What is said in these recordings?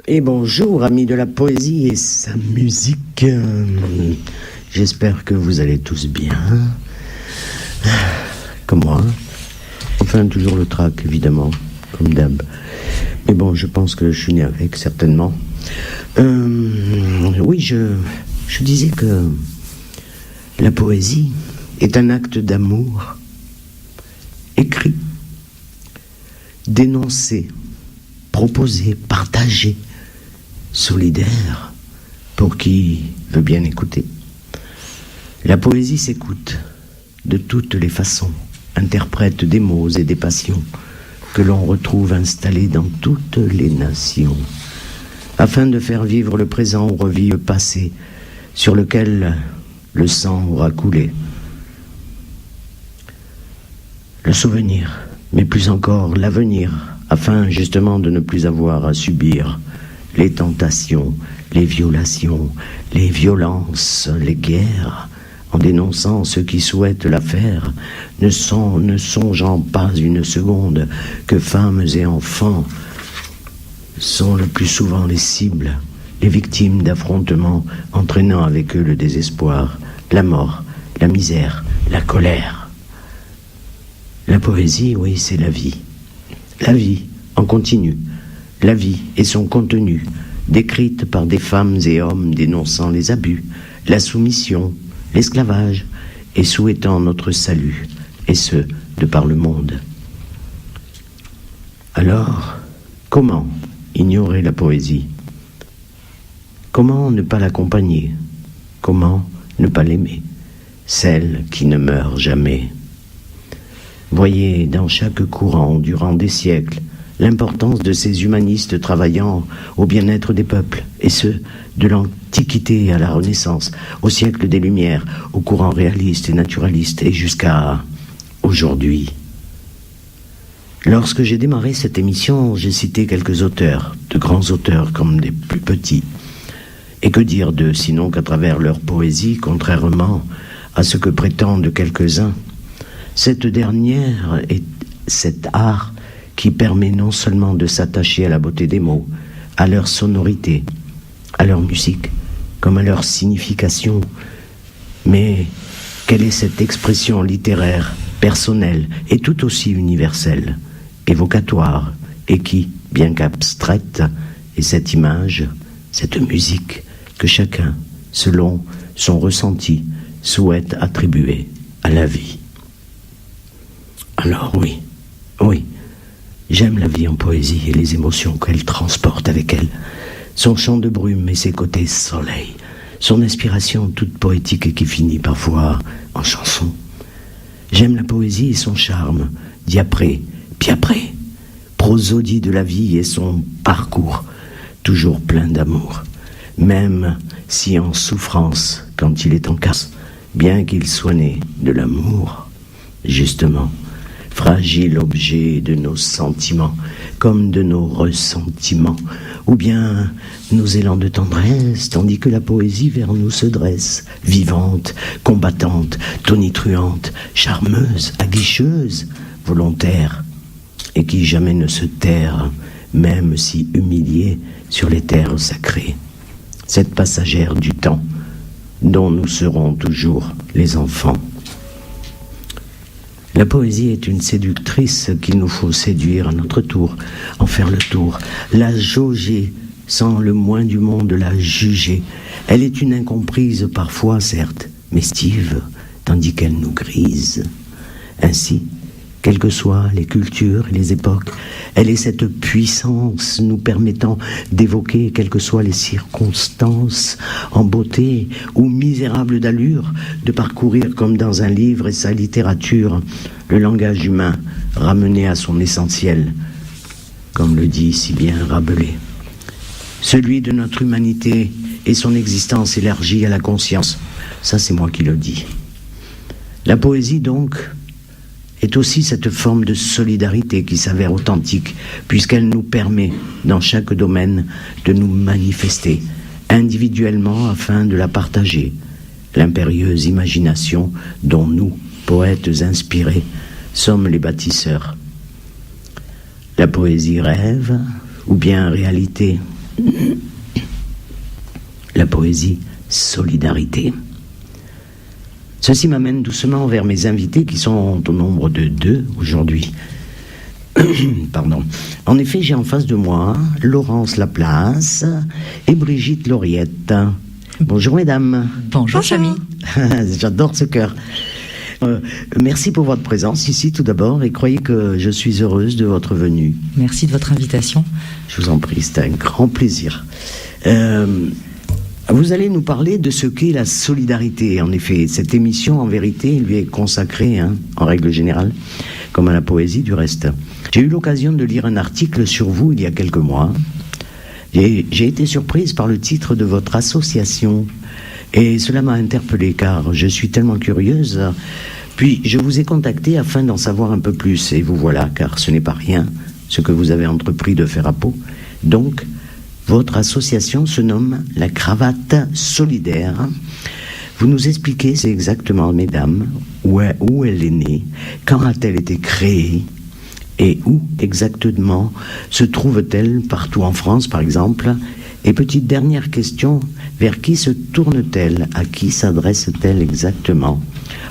Et bonjour, amis de la poésie et sa musique. J'espère que vous allez tous bien. Comme moi. Enfin, toujours le trac, évidemment, comme d'hab. Mais bon, je pense que je suis né avec, certainement. Oui, je disais que la poésie est un acte d'amour écrit, dénoncé, proposé, partagé, solidaire, pour qui veut bien écouter. La poésie s'écoute de toutes les façons, interprète des mots et des passions que l'on retrouve installés dans toutes les nations, afin de faire vivre le présent ou revivre le passé sur lequel le sang aura coulé. Le souvenir, mais plus encore l'avenir, afin justement de ne plus avoir à subir les tentations, les violations, les violences, les guerres, en dénonçant ceux qui souhaitent la faire, ne songeant pas une seconde que femmes et enfants sont le plus souvent les cibles, les victimes d'affrontements entraînant avec eux le désespoir, la mort, la misère, la colère. La poésie, oui, c'est la vie. La vie en continu. La vie et son contenu, décrite par des femmes et hommes dénonçant les abus, la soumission, l'esclavage, et souhaitant notre salut, et ce, de par le monde. Alors, comment ignorer la poésie? Comment ne pas l'accompagner? Comment ne pas l'aimer? Celle qui ne meurt jamais. Voyez dans chaque courant, durant des siècles, l'importance de ces humanistes travaillant au bien-être des peuples, et ce, de l'Antiquité à la Renaissance, au siècle des Lumières, au courant réaliste et naturaliste, et jusqu'à aujourd'hui. Lorsque j'ai démarré cette émission, j'ai cité quelques auteurs, de grands auteurs comme des plus petits. Et que dire d'eux, sinon qu'à travers leur poésie, contrairement à ce que prétendent quelques-uns, cette dernière est cet art qui permet non seulement de s'attacher à la beauté des mots, à leur sonorité, à leur musique, comme à leur signification, mais quelle est cette expression littéraire, personnelle et tout aussi universelle, évocatoire, et qui, bien qu'abstraite, est cette image, cette musique que chacun, selon son ressenti, souhaite attribuer à la vie. Alors oui, j'aime la vie en poésie et les émotions qu'elle transporte avec elle, son chant de brume et ses côtés soleil, son inspiration toute poétique et qui finit parfois en chanson. J'aime la poésie et son charme, diapré, piapré, prosodie de la vie et son parcours, toujours plein d'amour, même si en souffrance quand il est en casse, bien qu'il soit né de l'amour, justement. Fragile objet de nos sentiments, comme de nos ressentiments, ou bien nos élans de tendresse, tandis que la poésie vers nous se dresse, vivante, combattante, tonitruante, charmeuse, aguicheuse, volontaire, et qui jamais ne se terre, même si humiliée sur les terres sacrées. Cette passagère du temps, dont nous serons toujours les enfants. La poésie est une séductrice qu'il nous faut séduire à notre tour, en faire le tour, la jauger sans le moins du monde la juger. Elle est une incomprise parfois, certes, mais estive, tandis qu'elle nous grise. Ainsi, quelles que soient les cultures et les époques, elle est cette puissance nous permettant d'évoquer, quelles que soient les circonstances, en beauté ou misérable d'allure, de parcourir comme dans un livre et sa littérature, le langage humain ramené à son essentiel, comme le dit si bien Rabelais. Celui de notre humanité et son existence élargie à la conscience. Ça, c'est moi qui le dis. La poésie, donc, est aussi cette forme de solidarité qui s'avère authentique, puisqu'elle nous permet, dans chaque domaine, de nous manifester individuellement afin de la partager. L'impérieuse imagination dont nous, poètes inspirés, sommes les bâtisseurs. La poésie rêve, ou bien réalité, La poésie solidarité. Ceci m'amène doucement vers mes invités qui sont au nombre de 2 aujourd'hui. Pardon. En effet, j'ai en face de moi Laurence Laplace et Brigitte Lauriette. Bonjour mesdames. Bonjour Chami. J'adore ce cœur. Merci pour votre présence ici tout d'abord et croyez que je suis heureuse de votre venue. Merci de votre invitation. Je vous en prie, c'est un grand plaisir. Vous allez nous parler de ce qu'est la solidarité. En effet, cette émission, en vérité, lui est consacrée, en règle générale, comme à la poésie du reste. J'ai eu l'occasion de lire un article sur vous il y a quelques mois. J'ai été surprise par le titre de votre association. Et cela m'a interpellée car je suis tellement curieuse. Puis je vous ai contacté afin d'en savoir un peu plus. Et vous voilà, car ce n'est pas rien ce que vous avez entrepris de faire à Pau. Donc, votre association se nomme la Cravate Solidaire. Vous nous expliquez, c'est exactement, mesdames, où elle est née, quand a-t-elle été créée et où exactement se trouve-t-elle partout en France, par exemple. Et petite dernière question, vers qui se tourne-t-elle? À qui s'adresse-t-elle exactement?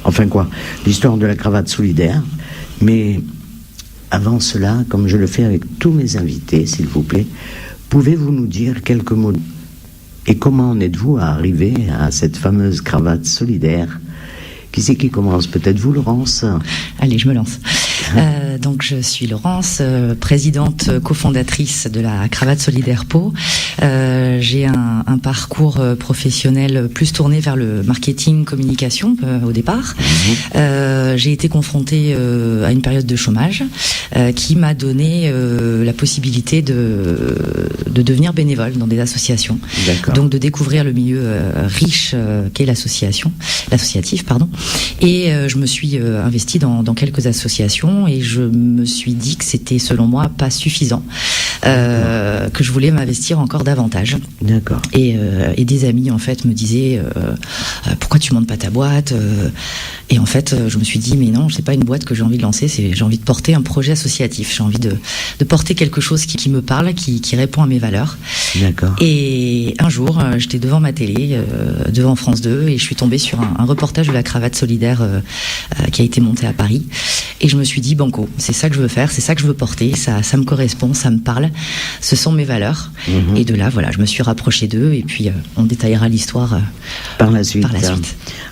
Enfin quoi, l'histoire de la Cravate Solidaire. Mais avant cela, comme je le fais avec tous mes invités, s'il vous plaît, pouvez-vous nous dire quelques mots? Et comment en êtes-vous arrivé à cette fameuse Cravate Solidaire? Qui c'est qui commence? Peut-être vous, Laurence? Allez, je me lance. Donc je suis Laurence, présidente cofondatrice de la Cravate Solidaire Pau. J'ai un parcours professionnel plus tourné vers le marketing, communication au départ. J'ai été confrontée à une période de chômage qui m'a donné la possibilité de devenir bénévole dans des associations. D'accord. Donc de découvrir le milieu riche qu'est l'associatif, pardon. Et je me suis investie dans quelques associations et je me suis dit que c'était selon moi pas suffisant, que je voulais m'investir encore davantage. D'accord. Et des amis en fait me disaient pourquoi tu montes pas ta boîte, et en fait je me suis dit mais non, c'est pas une boîte que j'ai envie de lancer, j'ai envie de porter un projet associatif, j'ai envie de porter quelque chose qui me parle, qui répond à mes valeurs. D'accord. Et un jour j'étais devant ma télé, devant France 2, et je suis tombée sur un reportage de la Cravate Solidaire qui a été monté à Paris, et je me suis dit banco, c'est ça que je veux faire, c'est ça que je veux porter, ça me correspond, ça me parle, ce sont mes valeurs. Et de là voilà, je me suis rapprochée d'eux, et puis on détaillera l'histoire par la suite.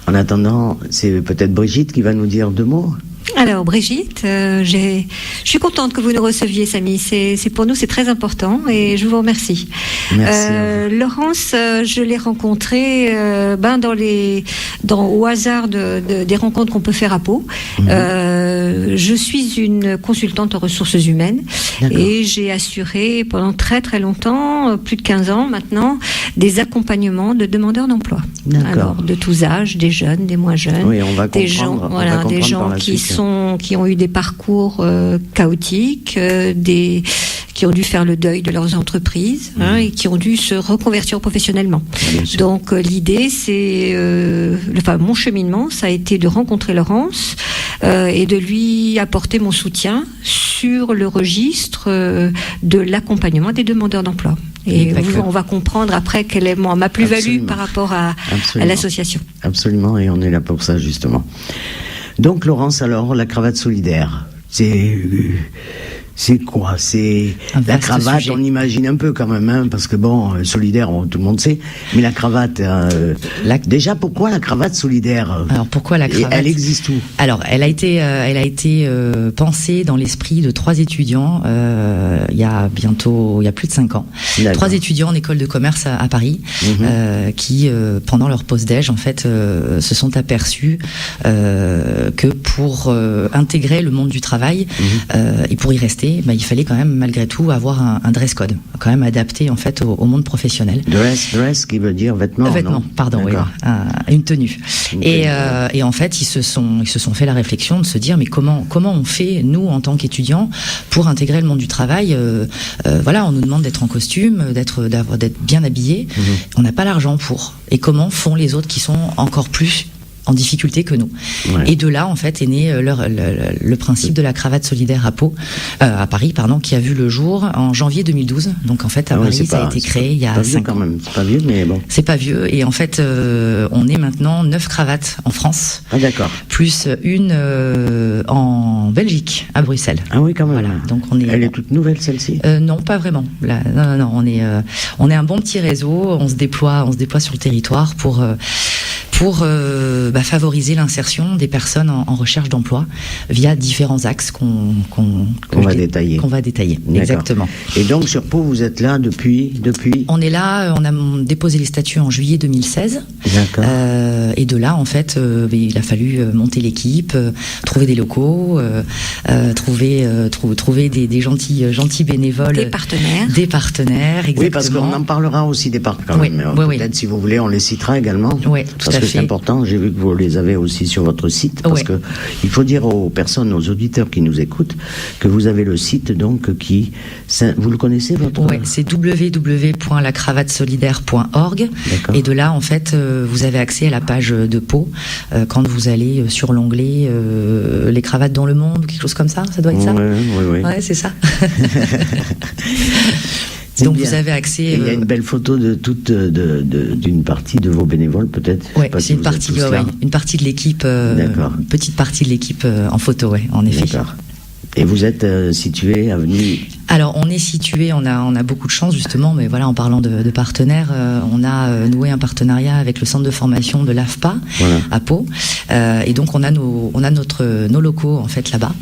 En attendant, c'est peut-être Brigitte qui va nous dire 2 mots. Alors Brigitte, je suis contente que vous nous receviez, Samy. C'est pour nous, c'est très important et je vous remercie. Merci. Laurence, je l'ai rencontrée au hasard des rencontres qu'on peut faire à Pau. Je suis une consultante en ressources humaines. D'accord. Et j'ai assuré pendant très très longtemps, plus de 15 ans maintenant, des accompagnements de demandeurs d'emploi. D'accord. Alors de tous âges, des jeunes, des moins jeunes, oui, on va des gens, des gens qui ont eu des parcours chaotiques, qui ont dû faire le deuil de leurs entreprises, et qui ont dû se reconvertir professionnellement. Donc l'idée, c'est, mon cheminement, ça a été de rencontrer Laurence et de lui apporter mon soutien sur le registre de l'accompagnement des demandeurs d'emploi. Et on va comprendre après quelle est ma plus-value par rapport à l'association. Absolument, et on est là pour ça justement. Donc Laurence, alors, la Cravate Solidaire, c'est quoi? C'est la cravate, sujet. On imagine un peu quand même, parce que bon, solidaire, tout le monde sait, mais la cravate, déjà pourquoi la Cravate Solidaire? Alors pourquoi la cravate? Elle existe où? Alors elle a été pensée dans l'esprit de 3 étudiants il y a plus de 5 ans. D'accord. 3 étudiants en école de commerce à Paris, qui pendant leur pause déj en fait se sont aperçus que pour intégrer le monde du travail et pour y rester, il fallait quand même malgré tout avoir un dress code, quand même adapté en fait au monde professionnel. Dress qui veut dire vêtements. Vêtements, pardon, oui, une tenue. Et en fait, ils se sont fait la réflexion de se dire mais comment on fait nous en tant qu'étudiants pour intégrer le monde du travail? On nous demande d'être en costume, d'être bien habillés. On n'a pas l'argent pour. Et comment font les autres qui sont encore plus en difficulté que nous. Ouais. Et de là, en fait, est né le principe de la cravate solidaire à Paris, qui a vu le jour en janvier 2012. Donc, en fait, à Paris, ça a été créé il y a 5 ans. Quand même. C'est pas vieux, mais bon. C'est pas vieux. Et en fait, on est maintenant 9 cravates en France. Ah, d'accord. Plus une en Belgique, à Bruxelles. Ah oui, quand même. Voilà. Donc, Elle est toute nouvelle, celle-ci? Non, pas vraiment. Là, non. On est un bon petit réseau. On se déploie sur le territoire pour favoriser l'insertion des personnes en recherche d'emploi via différents axes qu'on va détailler. Exactement. Et donc sur Pau, vous êtes là depuis On est là, on a déposé les statuts en juillet 2016. D'accord. Et de là, en fait, il a fallu monter l'équipe, trouver des locaux, trouver des gentils bénévoles. Des partenaires, exactement. Oui, parce qu'on en parlera aussi des partenaires. Oui, peut-être si vous voulez, on les citera également. Oui, tout à fait. C'est important, j'ai vu que vous les avez aussi sur votre site, parce que il faut dire aux personnes, aux auditeurs qui nous écoutent, que vous avez le site, donc, vous le connaissez, votre... Oui, c'est www.lacravatesolidaire.org, et de là, en fait, vous avez accès à la page de Pau, quand vous allez sur l'onglet les cravates dans le monde, quelque chose comme ça doit être ça? Oui. Ouais, c'est ça. Donc bien. Vous avez accès. Il y a une belle photo d'une partie de vos bénévoles, peut-être. Oui, c'est une partie de l'équipe, une petite partie de l'équipe en photo, en effet. D'accord. Et vous êtes situé avenue. Alors on est situé, on a beaucoup de chance justement, mais voilà, en parlant de partenaires, on a noué un partenariat avec le centre de formation de l'AFPA à Pau, et donc on a nos locaux en fait là-bas,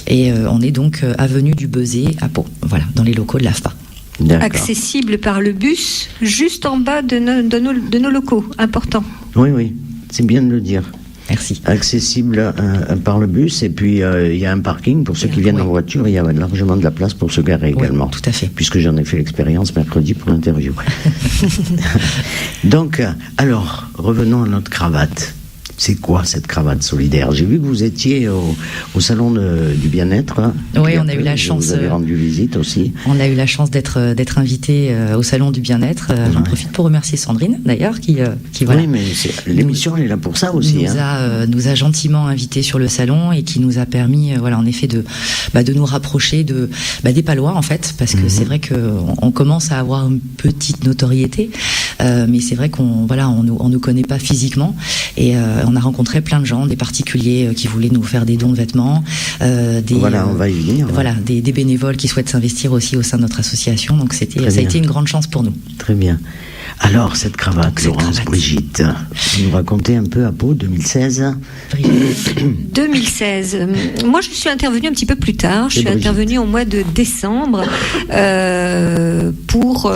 et on est donc avenue du Bezé à Pau, voilà, dans les locaux de l'AFPA. D'accord. Accessible par le bus, juste en bas de nos locaux, important. Oui, c'est bien de le dire. Merci. Accessible par le bus, et puis il y a un parking pour ceux qui viennent en voiture, il y a largement de la place pour se garer également. Tout à fait. Puisque j'en ai fait l'expérience mercredi pour l'interview. Donc, alors, revenons à notre cravate. C'est quoi cette cravate solidaire? J'ai vu que vous étiez au salon du bien-être. Oui, on a eu la chance. Vous avez rendu visite aussi. On a eu la chance d'être invité au salon du bien-être. J'en profite pour remercier Sandrine, d'ailleurs, qui voilà. Oui, mais l'émission elle est là pour ça aussi. Nous a gentiment invités sur le salon, et qui nous a permis, en effet, de nous rapprocher des Palois, en fait, parce que c'est vrai qu'on commence à avoir une petite notoriété, mais c'est vrai qu'on nous connaît pas physiquement, et on a rencontré plein de gens, des particuliers qui voulaient nous faire des dons de vêtements, on va y venir. Des bénévoles qui souhaitent s'investir aussi au sein de notre association. Donc ça a été une grande chance pour nous. Très bien. Alors, cette cravate, Laurence Brigitte, vous nous racontez un peu à Pau, 2016. 2016. Moi, je suis intervenue un petit peu plus tard. Je suis intervenue au mois de décembre pour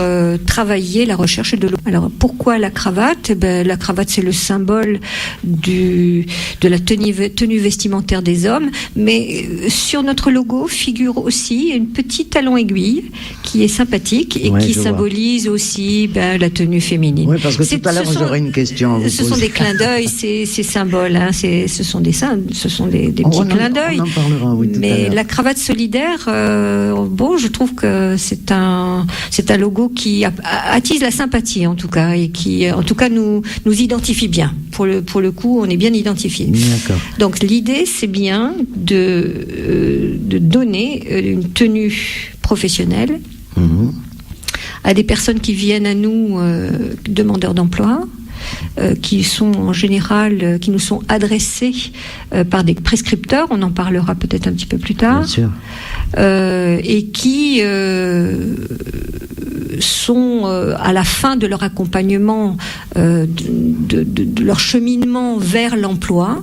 travailler la recherche de l'eau. Alors, pourquoi la cravate? La cravate, c'est le symbole de la tenue vestimentaire des hommes. Mais sur notre logo figure aussi une petite talon aiguille qui est sympathique et qui symbolise aussi la tenue féminine. Oui, parce que tout à l'heure, j'aurais une question à vous poser. Ce sont des clins d'œil, ces symboles. Ce sont des petits clins d'œil. On en parlera, oui, tout à l'heure. Mais la cravate solidaire, je trouve que c'est un logo qui attise la sympathie, en tout cas, et qui, en tout cas, nous identifie bien. Pour le coup, on est bien identifié. D'accord. Donc, l'idée, c'est bien de donner une tenue professionnelle à des personnes qui viennent à nous, demandeurs d'emploi, qui sont en général, qui nous sont adressés par des prescripteurs, on en parlera peut-être un petit peu plus tard, bien sûr. Et qui sont à la fin de leur accompagnement, de leur cheminement vers l'emploi.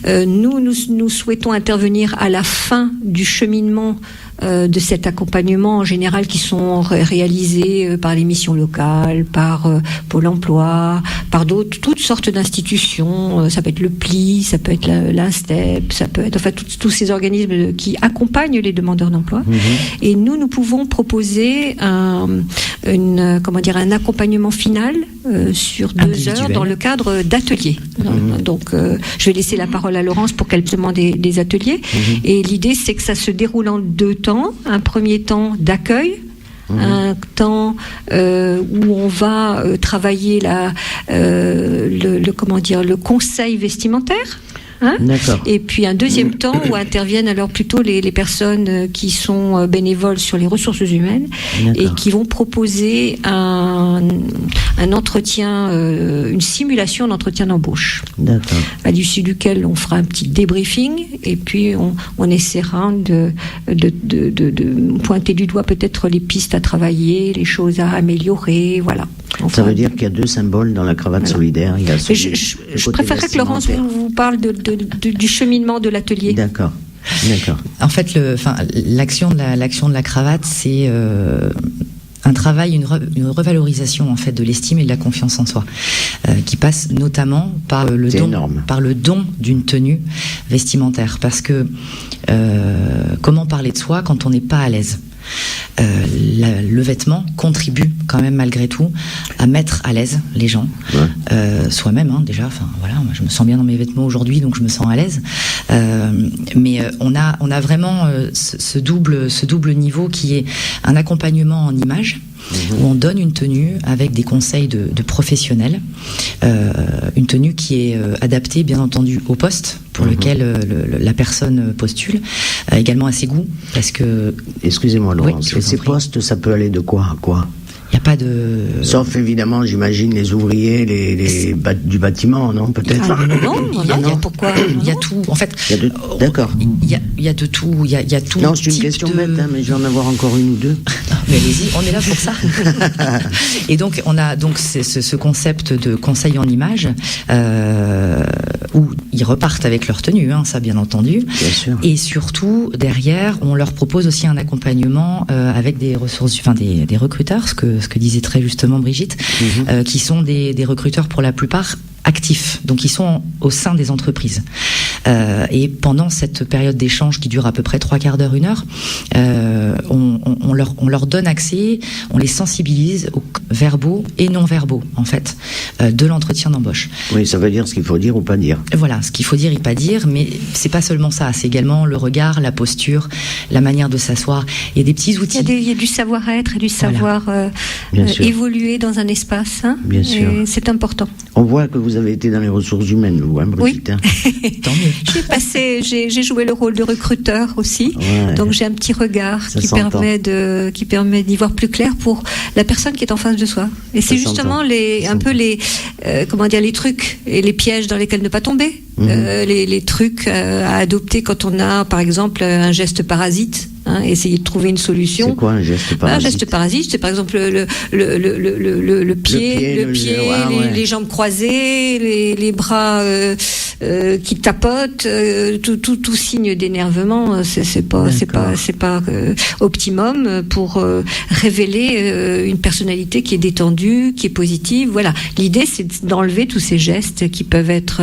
Nous souhaitons intervenir à la fin du cheminement de cet accompagnement, en général, qui sont réalisés par les missions locales, par Pôle emploi, par toutes sortes d'institutions. Ça peut être le PLI, ça peut être l'INSTEP, ça peut être tous ces organismes qui accompagnent les demandeurs d'emploi. Et nous pouvons proposer un accompagnement final sur 2 heures dans le cadre d'ateliers. Donc, je vais laisser la parole à Laurence pour qu'elle demande des ateliers. Et l'idée, c'est que ça se déroule en 2 temps. Un premier temps d'accueil, un temps où on va travailler le conseil vestimentaire. Et puis un deuxième temps où interviennent alors plutôt les personnes qui sont bénévoles sur les ressources humaines et qui vont proposer un entretien, une simulation d'entretien d'embauche. D'accord. À l'issue duquel on fera un petit débriefing et puis on essaiera de pointer du doigt peut-être les pistes à travailler, les choses à améliorer, voilà. Ça veut dire qu'il y a deux symboles dans la cravate solidaire. Il y a je préférerais que Laurence vous parle du cheminement de l'atelier. D'accord. En fait, l'action de la cravate, c'est un travail, une revalorisation en fait de l'estime et de la confiance en soi, qui passe notamment par le don d'une tenue vestimentaire. Parce que comment parler de soi quand on n'est pas à l'aise? Le vêtement contribue quand même malgré tout à mettre à l'aise les gens, soi-même déjà. Enfin voilà, moi, je me sens bien dans mes vêtements aujourd'hui, donc je me sens à l'aise. Mais on a vraiment ce double niveau qui est un accompagnement en images. Où on donne une tenue avec des conseils de professionnels, une tenue qui est adaptée bien entendu au poste pour lequel la personne postule, également à ses goûts, parce que... Excusez-moi Laurence, ces postes, ça peut aller de quoi à quoi? Il n'y a pas de... Sauf évidemment, j'imagine, les ouvriers du bâtiment, non, peut-être? Non, pourquoi? Il y a tout, en fait. D'accord. Il y a de tout, il y a tout. Non, c'est une question bête, mais je vais en avoir encore une ou deux. Mais allez-y, on est là pour ça. Et donc, on a donc ce concept de conseil en images, où ils repartent avec leur tenue, ça bien entendu. Bien sûr. Et surtout, derrière, on leur propose aussi un accompagnement avec des ressources, des recruteurs, ce que disait très justement Brigitte, qui sont des recruteurs pour la plupart actifs, donc ils sont au sein des entreprises. Et pendant cette période d'échange qui dure à peu près 3/4 d'heure, 1 heure, on leur donne accès, on les sensibilise aux verbaux et non verbaux, en fait, de l'entretien d'embauche. Oui, ça veut dire ce qu'il faut dire ou pas dire. Voilà, ce qu'il faut dire et pas dire, mais c'est pas seulement ça, c'est également le regard, la posture, la manière de s'asseoir. Il y a des petits outils. Il y a du savoir-être et du savoir évoluer dans un espace. Bien sûr. C'est important. On voit que vous avez été dans les ressources humaines, vous, Brigitte. Oui. Tant mieux. J'ai joué le rôle de recruteur aussi, donc j'ai un petit regard qui permet d'y voir plus clair pour la personne qui est en face de soi. Et c'est justement les trucs et les pièges dans lesquels ne pas tomber, les trucs à adopter quand on a, par exemple, un geste parasite. Essayer de trouver une solution. C'est quoi un geste parasite? Un geste parasite, c'est par exemple le pied, les jambes croisées, les bras qui tapotent, tout signe d'énervement. C'est pas optimum pour révéler une personnalité qui est détendue, qui est positive. Voilà. L'idée, c'est d'enlever tous ces gestes qui peuvent être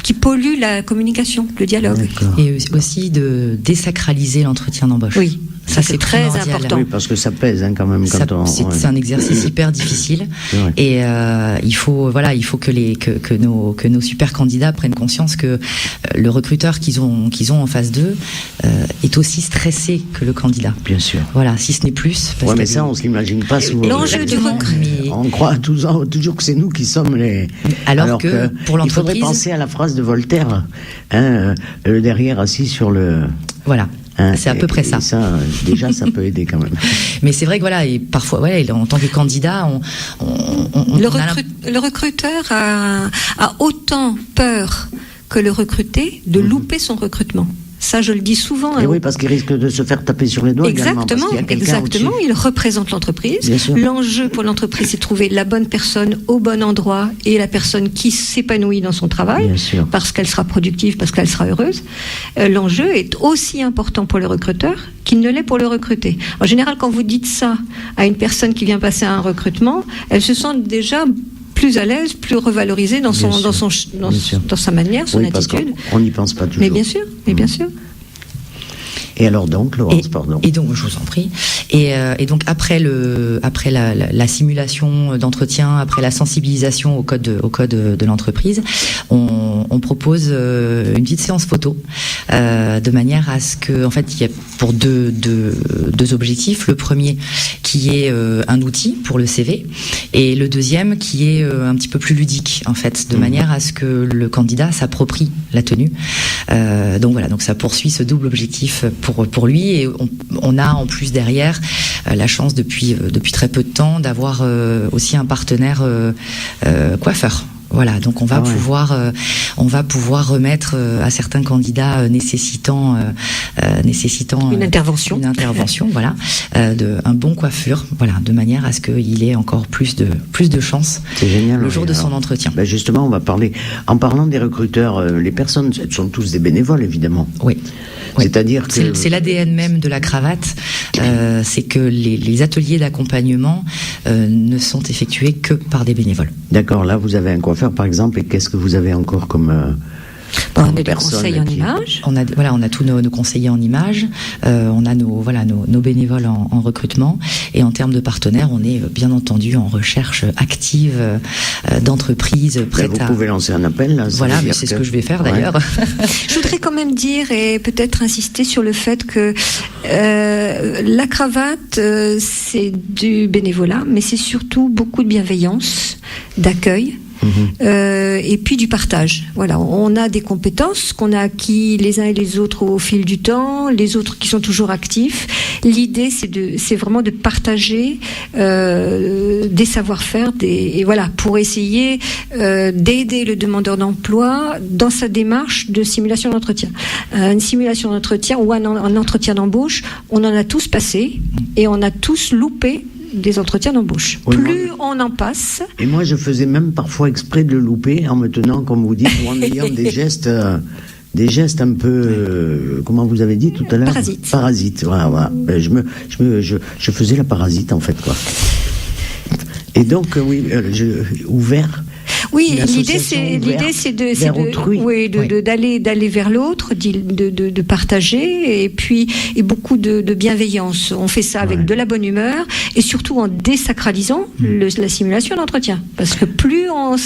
qui pollue la communication, le dialogue. D'accord. Et aussi de désacraliser l'entretien d'embauche. Oui. Ça, c'est très important. Oui, parce que ça pèse quand même. C'est un exercice hyper difficile. Et il faut que nos super candidats prennent conscience que le recruteur qu'ils ont en face d'eux est aussi stressé que le candidat. Bien sûr. Voilà, si ce n'est plus. Oui, mais ça, on ne s'imagine pas souvent. L'enjeu du recrutement. On croit toujours que c'est nous qui sommes les... Alors que pour l'entreprise... Il faudrait penser à la phrase de Voltaire, le derrière assis sur le... Voilà. C'est à peu près ça. Ça, déjà, ça peut aider quand même. Mais c'est vrai que voilà, et parfois, en tant que candidat, le recruteur a autant peur que le recruté de louper son recrutement. Ça, je le dis souvent. Et oui, parce qu'il risque de se faire taper sur les doigts. Exactement. Il représente l'entreprise. L'enjeu pour l'entreprise, c'est de trouver la bonne personne au bon endroit et la personne qui s'épanouit dans son travail, parce qu'elle sera productive, parce qu'elle sera heureuse. L'enjeu est aussi important pour le recruteur qu'il ne l'est pour le recruté. En général, quand vous dites ça à une personne qui vient passer un recrutement, elle se sent déjà plus à l'aise, plus revalorisé dans sa manière, son attitude. Parce qu'on n'y pense pas toujours. Mais bien sûr, Et alors donc, Laurence, pardon. Et donc, je vous en prie. Et donc après la simulation d'entretien, après la sensibilisation au code de l'entreprise, on on propose une petite séance photo de manière à ce que, en fait, il y a pour deux objectifs. Le premier qui est un outil pour le CV et le deuxième qui est un petit peu plus ludique, en fait, de manière à ce que le candidat s'approprie la tenue. Donc voilà, donc ça poursuit ce double objectif pour lui, et on a en plus derrière la chance depuis très peu de temps d'avoir aussi un partenaire coiffeur. Voilà, donc on va pouvoir remettre à certains candidats nécessitant une intervention, voilà, un bon coiffure, voilà, de manière à ce qu'il ait encore plus de chance. C'est génial, le jour de son entretien. Justement, on va parler, en parlant des recruteurs, les personnes sont tous des bénévoles, évidemment. Oui. C'est-à-dire que c'est l'ADN même de la cravate, c'est que les ateliers d'accompagnement ne sont effectués que par des bénévoles. D'accord, là vous avez un coiffeur par exemple, et qu'est-ce que vous avez encore comme on a des conseillers en images. On a tous nos conseillers en images. On a nos bénévoles en recrutement. Et en termes de partenaires, on est bien entendu en recherche active d'entreprises prêtes vous pouvez lancer un appel. Là, voilà, mais c'est ce que je vais faire d'ailleurs. Je voudrais quand même dire et peut-être insister sur le fait que la cravate, c'est du bénévolat, mais c'est surtout beaucoup de bienveillance, d'accueil. Et puis du partage. Voilà, on a des compétences qu'on a acquis les uns et les autres au fil du temps, les autres qui sont toujours actifs. L'idée, c'est vraiment de partager des savoir-faire, et voilà, pour essayer d'aider le demandeur d'emploi dans sa démarche de simulation d'entretien. Une simulation d'entretien ou un entretien d'embauche, on en a tous passé et on a tous loupé des entretiens d'embauche. Oui, plus on en passe. Et moi, je faisais même parfois exprès de le louper en me tenant, comme vous dites, ou en ayant des gestes un peu, comment vous avez dit tout à l'heure ? Parasite. Voilà. Je faisais la parasite en fait, quoi. Et donc, ouvert. Oui, l'idée c'est d'aller vers l'autre, de partager, et puis beaucoup de bienveillance. On fait ça avec de la bonne humeur et surtout en désacralisant la simulation d'entretien. Parce que plus on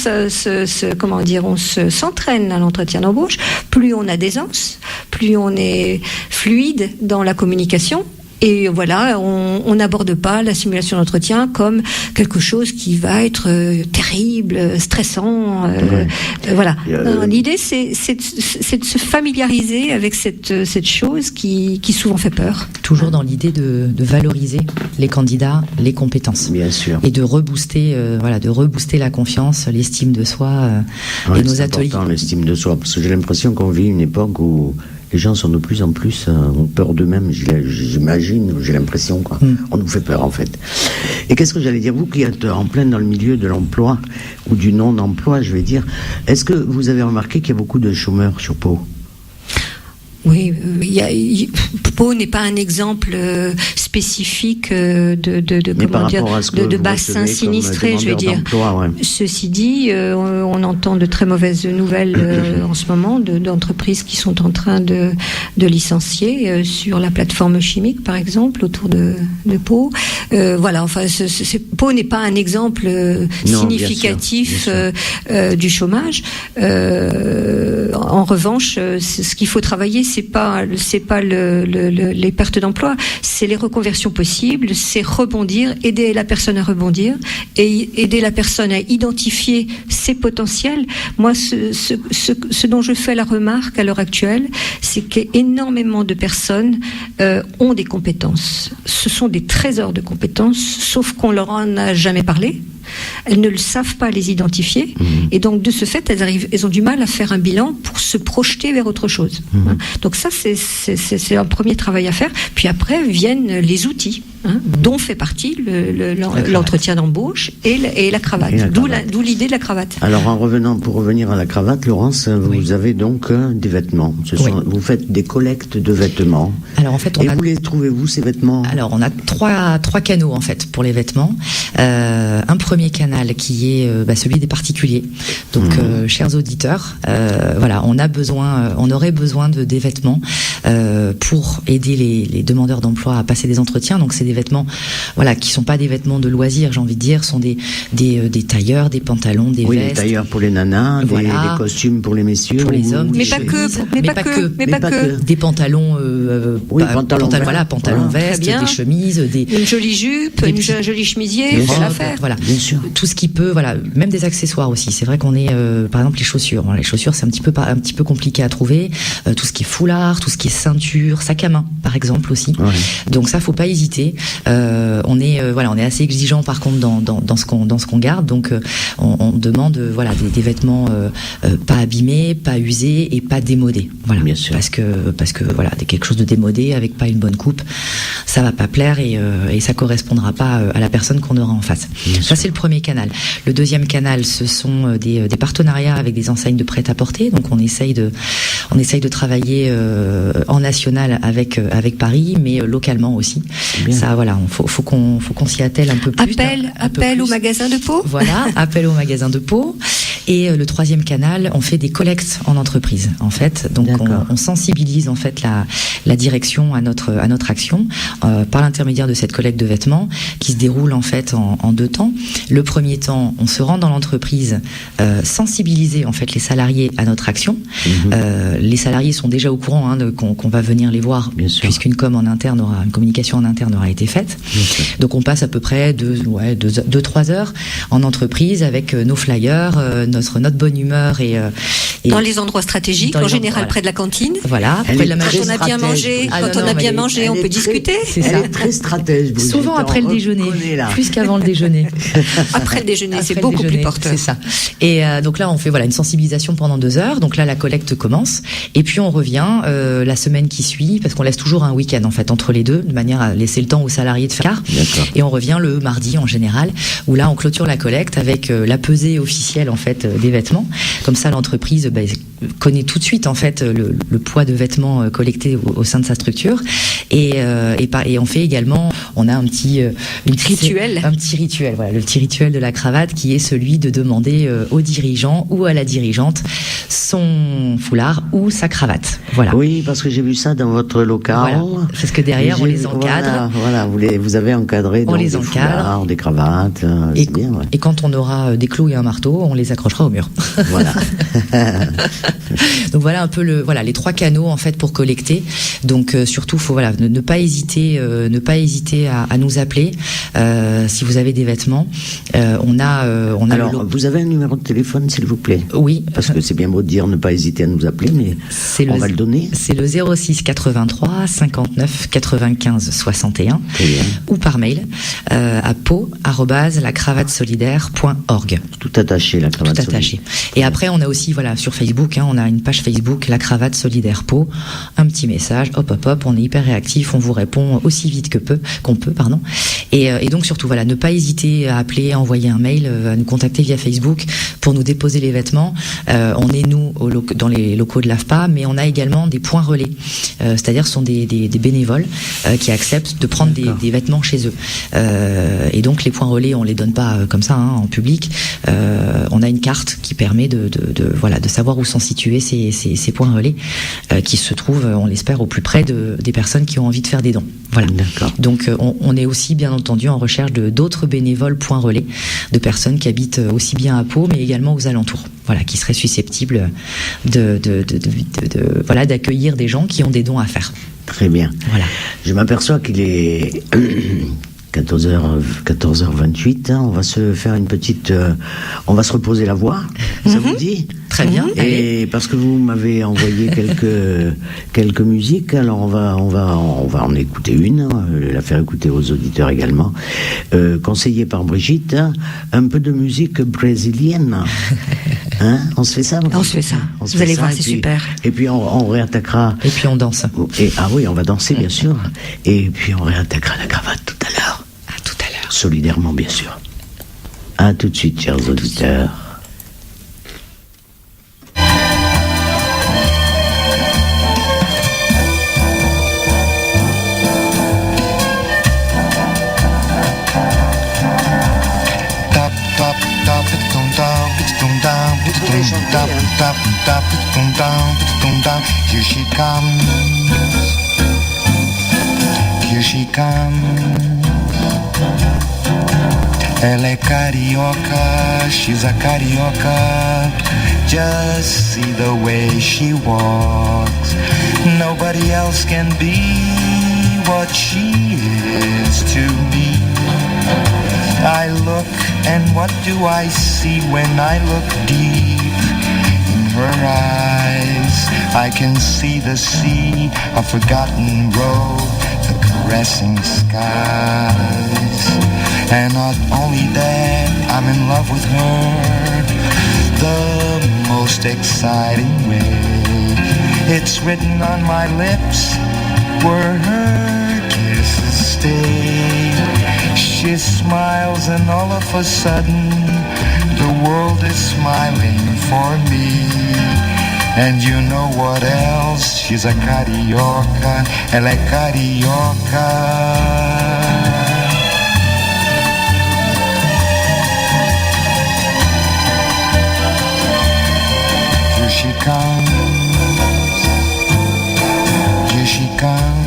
s'entraîne à l'entretien d'embauche, plus on a d'aisance, plus on est fluide dans la communication. Et voilà, on n'aborde pas la simulation d'entretien comme quelque chose qui va être terrible, stressant. Voilà. L'idée, c'est de se familiariser avec cette chose qui souvent fait peur. Toujours dans l'idée de valoriser les candidats, les compétences. Bien sûr. Et de rebooster la confiance, l'estime de soi et nos ateliers. C'est important, l'estime de soi, parce que j'ai l'impression qu'on vit une époque où les gens sont de plus en plus ont peur d'eux-mêmes, j'imagine, j'ai l'impression, quoi. On nous fait peur, en fait. Et qu'est-ce que j'allais dire, vous qui êtes en plein dans le milieu de l'emploi, ou du non-emploi, je vais dire, est-ce que vous avez remarqué qu'il y a beaucoup de chômeurs sur Pau ? Oui, Pau n'est pas un exemple spécifique de bassins sinistrés, je veux dire. Ceci dit, on entend de très mauvaises nouvelles en ce moment d'entreprises qui sont en train de licencier sur la plateforme chimique, par exemple, autour de Pau. Voilà, enfin, Pau n'est pas un exemple significatif du chômage. En revanche, ce qu'il faut travailler, c'est pas les pertes d'emploi, c'est les reconversions possibles, c'est rebondir, aider la personne à rebondir et aider la personne à identifier ses potentiels. Moi, ce dont je fais la remarque à l'heure actuelle, c'est qu'énormément de personnes ont des compétences. Ce sont des trésors de compétences, sauf qu'on leur en a jamais parlé. Elles ne le savent pas les identifier, et donc de ce fait, elles ont du mal à faire un bilan pour se projeter vers autre chose. Donc ça, c'est un premier travail à faire. Puis après viennent les outils, dont fait partie l'entretien d'embauche et la cravate. D'où l'idée de la cravate. Alors pour revenir à la cravate, Laurence, vous avez donc des vêtements. Vous faites des collectes de vêtements. Alors en fait, vous les trouvez-vous, ces vêtements ? Alors on a trois canaux en fait pour les vêtements. Un premier canal qui est celui des particuliers. Donc chers auditeurs, voilà, on aurait besoin des vêtements pour aider les demandeurs d'emploi à passer des entretiens. Donc c'est des des vêtements, voilà, qui sont pas des vêtements de loisirs, j'ai envie de dire, sont des tailleurs, des pantalons, des vestes. Des tailleurs pour les nanas, des costumes pour les messieurs, pour les hommes, mais pas que. Des pantalons, pantalons vestes, des chemises, une jolie jupe, un joli chemisier, faut la faire. Voilà, bien sûr. Tout ce qui peut, voilà, même des accessoires aussi. C'est vrai qu'on est, par exemple, les chaussures. Les chaussures, c'est un petit peu compliqué à trouver. Tout ce qui est foulard, tout ce qui est ceinture, sac à main, par exemple aussi. Ouais. Donc ça, faut pas hésiter. On est assez exigeant par contre dans ce qu'on garde. Donc on demande des vêtements pas abîmés, pas usés et pas démodés. Voilà. Bien sûr. Parce que voilà, quelque chose de démodé avec pas une bonne coupe, ça va pas plaire et ça correspondra pas à la personne qu'on aura en face. Bien ça, c'est le premier canal. Le deuxième canal, ce sont des partenariats avec des enseignes de prêt-à-porter. Donc on essaye de travailler en national avec Paris, mais localement aussi. Ça, voilà, faut qu'on s'y attelle un peu plus. Appel au magasin de Pau. Voilà, appel au magasin de Pau. Et le troisième canal, on fait des collectes en entreprise, en fait. Donc on sensibilise en fait la direction à notre action par l'intermédiaire de cette collecte de vêtements qui se déroule en fait en 2 temps. Le premier temps, on se rend dans l'entreprise, sensibiliser en fait les salariés à notre action. Les salariés sont déjà au courant qu'on va venir les voir, puisqu'une communication en interne aura été faite. Donc on passe à peu près 2-3 heures en entreprise avec nos flyers, notre bonne humeur et dans les endroits stratégiques, en général près de la cantine. Voilà. Quand on a bien mangé, on peut discuter. C'est ça. Elle est très stratège. Souvent après le déjeuner, plus qu'avant le déjeuner. Après le déjeuner, c'est beaucoup plus porteur. C'est ça. Et donc là, on fait une sensibilisation pendant 2 heures. Donc là, la collecte commence. Et puis on revient la semaine qui suit, parce qu'on laisse toujours un week-end en fait entre les deux, de manière à laisser le temps aux salariés de faire. Et on revient le mardi en général, où là on clôture la collecte avec la pesée officielle en fait des vêtements. Comme ça, l'entreprise connaît tout de suite en fait le poids de vêtements collectés au sein de sa structure. Et on fait également, on a un petit rituel, voilà, le petit rituel de la cravate qui est celui de demander au dirigeant ou à la dirigeante son foulard ou sa cravate. Voilà. Oui, parce que j'ai vu ça dans votre local. Voilà. Parce que derrière on les encadre. Voilà, vous avez encadré des foulards, des cravates. C'est bien, ouais. Et quand on aura des clous et un marteau, on les accrochera au mur. Voilà. Donc voilà un peu les 3 canaux en fait pour collecter. Donc surtout faut ne pas hésiter à nous appeler si vous avez des vêtements. On a alors vous avez un numéro de téléphone s'il vous plaît? Oui, parce que c'est bien beau de dire ne pas hésiter à nous appeler, mais on va le donner. C'est le 06 83 59 95 61 ou par mail à pau@lacravatesolidaire.org. Tout attaché, la cravate. Tout attaché. Et après on a aussi sur Facebook, on a une page Facebook, la cravate solidaire Pau, un petit message, hop, on est hyper réactif, on vous répond aussi vite qu'on peut. Et donc surtout, ne pas hésiter à appeler, à envoyer un mail, à nous contacter via Facebook pour nous déposer les vêtements. On est dans les locaux de l'AFPA, mais on a également des points relais, c'est-à-dire ce sont des bénévoles qui acceptent de prendre des vêtements chez eux. Et donc les points relais, on les donne pas comme ça en public. On a une carte qui permet de savoir où sont situés ces points relais qui se trouvent, on l'espère, au plus près des personnes qui ont envie de faire des dons. Voilà. D'accord. Donc on est aussi bien entendu en recherche d'autres bénévoles points relais, de personnes qui habitent aussi bien à Pau mais également aux alentours. Voilà, qui seraient susceptibles d'accueillir des gens qui ont des dons à faire. Très bien. Voilà. Je m'aperçois qu'il est 14h28, on va se faire une petite... on va se reposer la voix, ça vous dit? Très bien. Et parce que vous m'avez envoyé quelques musiques, alors on va en écouter une, la faire écouter aux auditeurs également. Conseillé par Brigitte, un peu de musique brésilienne. On se fait ça? On se fait ça. Vous allez voir, c'est super. Et puis on réattaquera... Et puis on danse. Oui, on va danser, bien sûr. Et puis on réattaquera la cravate tout à l'heure. Solidairement, bien sûr. À tout de suite, chers auditeurs. Here she comes. Here she comes. Elle est carioca, she's a carioca. Just see the way she walks. Nobody else can be what she is to me. I look, and what do I see when I look deep in her eyes? I can see the sea, a forgotten road, the caressing skies. And not only that, I'm in love with her, the most exciting way. It's written on my lips where her kisses stay. She smiles and all of a sudden the world is smiling for me. And you know what else? She's a carioca, elle est carioca. Here she comes, here she comes.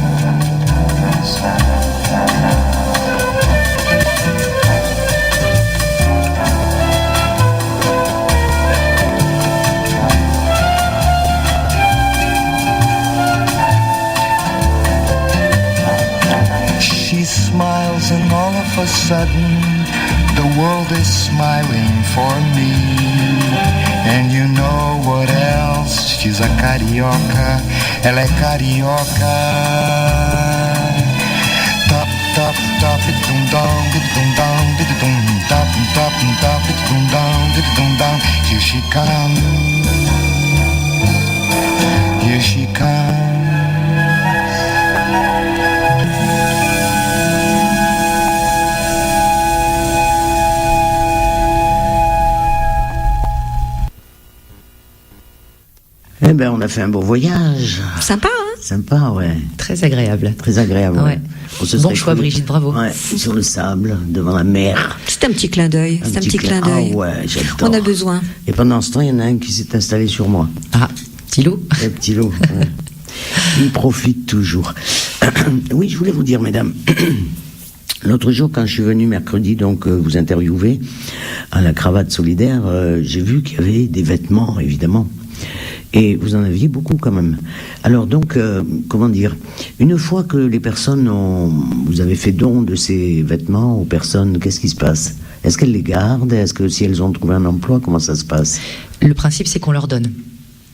She smiles and all of a sudden the world is smiling for me. And you know what else? She's a carioca, elle est carioca. Top, top, top, it-dum dum, it-dum dum, it-dum top, top, top, it-dum dum, it-dum dum. Here she comes, here she comes. Eh ben, on a fait un beau voyage. Sympa, hein? Sympa, ouais. Très agréable. Très agréable, ouais. Bon choix, Brigitte, bravo. Ouais, sur le sable, devant la mer. C'est un petit clin d'œil. C'est un petit clin d'œil. Ah ouais, j'adore. On a besoin. Et pendant ce temps, il y en a un qui s'est installé sur moi. Ah, petit loup. Un petit loup. Ouais. Il profite toujours. Oui, je voulais vous dire, mesdames. L'autre jour, quand je suis venu mercredi, donc vous interviewer à la cravate solidaire, j'ai vu qu'il y avait des vêtements, évidemment. Et vous en aviez beaucoup quand même. Alors donc, comment dire, une fois que les personnes vous avez fait don de ces vêtements aux personnes, qu'est-ce qui se passe? Est-ce qu'elles les gardent? Est-ce que si elles ont trouvé un emploi, comment ça se passe? Le principe, c'est qu'on leur donne.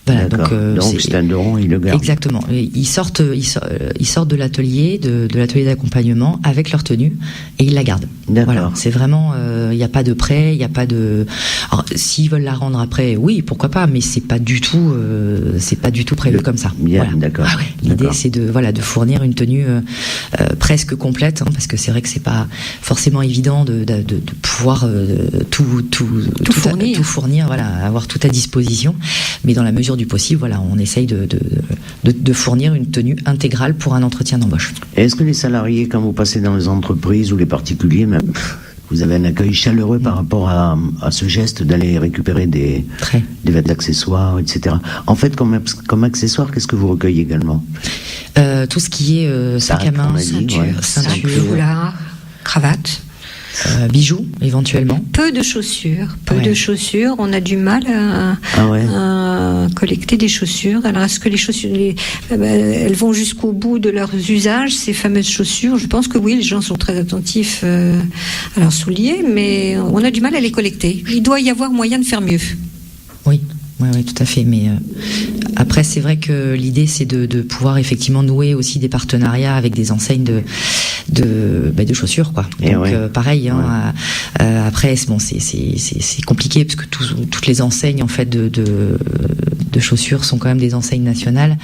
Voilà, donc c'est un don, ils le gardent. Exactement. Ils sortent de l'atelier, de l'atelier d'accompagnement avec leur tenue et ils la gardent. D'accord. Voilà, c'est vraiment, il n'y a pas de prêt, il n'y a pas de. Alors, s'ils veulent la rendre après, oui, pourquoi pas, mais c'est pas du tout prévu comme ça. Bien, voilà. d'accord. Ah ouais, l'idée, c'est de fournir une tenue presque complète, hein, parce que c'est vrai que c'est pas forcément évident de pouvoir tout fournir, voilà, avoir tout à disposition, mais dans la mesure du possible, voilà, on essaye de fournir une tenue intégrale pour un entretien d'embauche. Est-ce que les salariés, quand vous passez dans les entreprises ou les particuliers, même, vous avez un accueil chaleureux par rapport à ce geste d'aller récupérer des vêtements d'accessoires, etc. En fait, comme accessoire, qu'est-ce que vous recueillez également? Tout ce qui est sac à main, ceinture, foulard, cravate. Bijoux, éventuellement. Peu de chaussures. On a du mal à collecter des chaussures. Alors, est-ce que les chaussures, elles vont jusqu'au bout de leurs usages, ces fameuses chaussures? Je pense que oui, les gens sont très attentifs à leurs souliers, mais on a du mal à les collecter. Il doit y avoir moyen de faire mieux. Oui. Oui, tout à fait. Mais après, c'est vrai que l'idée, c'est de pouvoir effectivement nouer aussi des partenariats avec des enseignes de chaussures, quoi. Et donc, pareil. Hein, après, bon, c'est compliqué parce que toutes les enseignes en fait de chaussures sont quand même des enseignes nationales.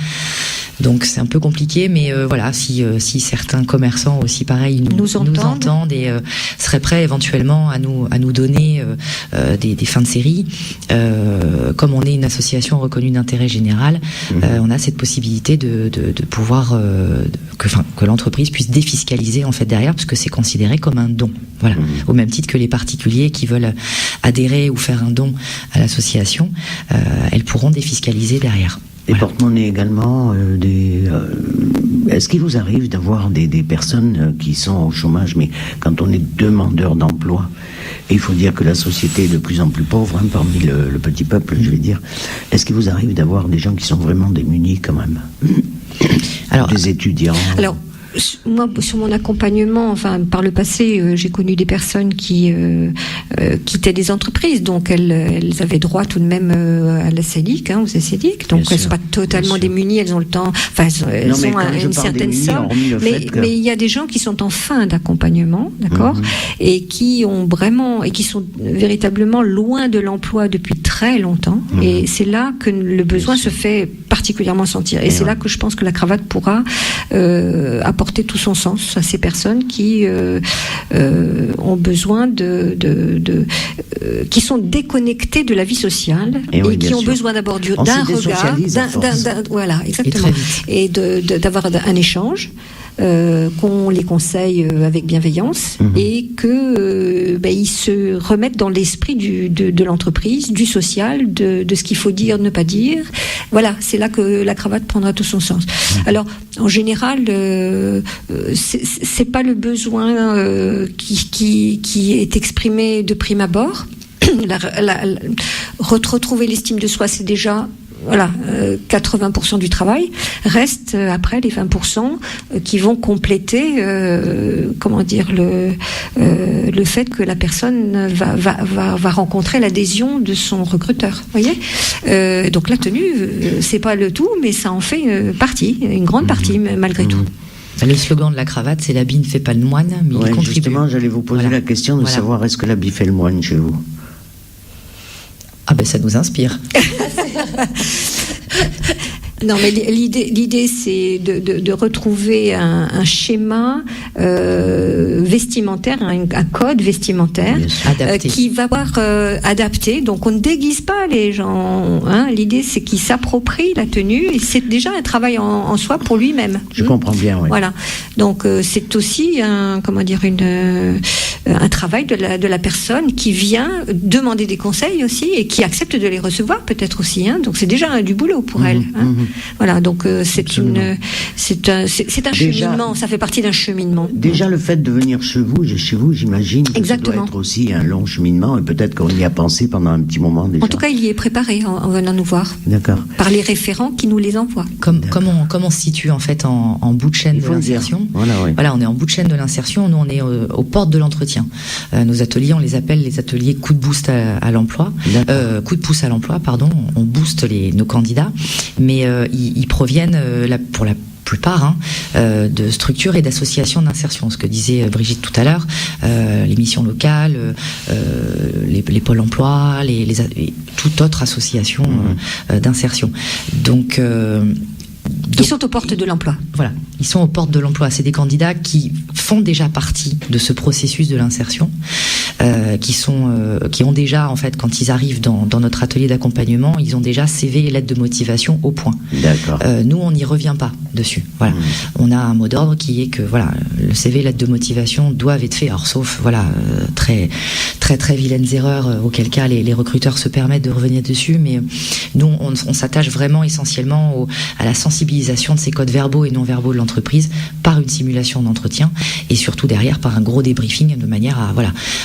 Donc c'est un peu compliqué, mais voilà, si certains commerçants aussi, pareil, nous entendent et seraient prêts éventuellement à nous donner des fins de série, comme on est une association reconnue d'intérêt général, on a cette possibilité de pouvoir que l'entreprise puisse défiscaliser en fait derrière, parce que c'est considéré comme un don. Voilà, au même titre que les particuliers qui veulent adhérer ou faire un don à l'association, elles pourront défiscaliser derrière. Des porte-monnaies également. Est-ce qu'il vous arrive d'avoir des personnes qui sont au chômage, mais quand on est demandeur d'emploi, et il faut dire que la société est de plus en plus pauvre, parmi le petit peuple, je vais dire, est-ce qu'il vous arrive d'avoir des gens qui sont vraiment démunis quand même? Alors, des étudiants. Alors, moi, sur mon accompagnement, par le passé, j'ai connu des personnes qui quittaient des entreprises, donc elles avaient droit tout de même à la CEDIC, aux CEDIC, donc elles ne sont pas totalement démunies, elles ont le temps, elles ont une certaine somme, mais il y a des gens qui sont en fin d'accompagnement, d'accord, et qui sont véritablement loin de l'emploi depuis très longtemps, et c'est là que le besoin se fait particulièrement sentir, et c'est là que je pense que la cravate pourra apporter tout son sens à ces personnes qui ont besoin qui sont déconnectées de la vie sociale et qui ont besoin d'abord d'un regard, voilà, exactement, et d'avoir un échange. Qu'on les conseille avec bienveillance et que ils se remettent dans l'esprit de l'entreprise, du social, de ce qu'il faut dire, ne pas dire. Voilà, c'est là que la cravate prendra tout son sens. Alors, en général, c'est pas le besoin qui est exprimé de prime abord. Retrouver l'estime de soi, c'est déjà 80% du travail. Reste après les 20% qui vont compléter le fait que la personne va rencontrer l'adhésion de son recruteur. Voyez, donc la tenue, c'est pas le tout, mais ça en fait partie, une grande partie malgré tout. Le slogan de la cravate, c'est l'habit ne fait pas le moine, mais il contribue. Justement, j'allais vous poser la question de savoir est-ce que l'habit fait le moine chez vous? Ah ben ça nous inspire. Non, mais l'idée c'est de retrouver un schéma vestimentaire, un code vestimentaire qui va voir adapté. Donc on ne déguise pas les gens. L'idée c'est qu'ils s'approprient la tenue et c'est déjà un travail en soi pour lui-même. Je comprends bien. Oui. Voilà. Donc c'est aussi un travail de la personne qui vient demander des conseils aussi et qui accepte de les recevoir peut-être aussi. Donc c'est déjà du boulot pour elle. Voilà, donc c'est un cheminement, ça fait partie d'un cheminement. Déjà le fait de venir chez vous, j'imagine que ça doit être aussi un long cheminement et peut-être qu'on y a pensé pendant un petit moment déjà. En tout cas, il y est préparé en venant nous voir. D'accord. Par les référents qui nous les envoient. Comment on se situe en fait en bout de chaîne de l'insertion. Voilà, on est en bout de chaîne de l'insertion, nous on est aux portes de l'entretien. Nos ateliers, on les appelle les ateliers coup de boost à l'emploi, coup de pouce à l'emploi, pardon, on booste nos candidats, mais ils proviennent pour la plupart de structures et d'associations d'insertion. Ce que disait Brigitte tout à l'heure, les missions locales, les pôles emploi, et toute autre association d'insertion. Donc ils sont aux portes de l'emploi. Voilà, ils sont aux portes de l'emploi. C'est des candidats qui font déjà partie de ce processus de l'insertion, qui ont déjà, en fait, quand ils arrivent dans notre atelier d'accompagnement, ils ont déjà CV et lettre de motivation au point. D'accord. Nous, on n'y revient pas dessus. Voilà, on a un mot d'ordre qui est que le CV et lettre de motivation doivent être faits. Alors, sauf très très très vilaines erreurs, auquel cas les recruteurs se permettent de revenir dessus. Mais nous, on s'attache vraiment essentiellement à la sensibilisation de ces codes verbaux et non verbaux de l'entreprise par une simulation d'entretien et surtout derrière par un gros débriefing de manière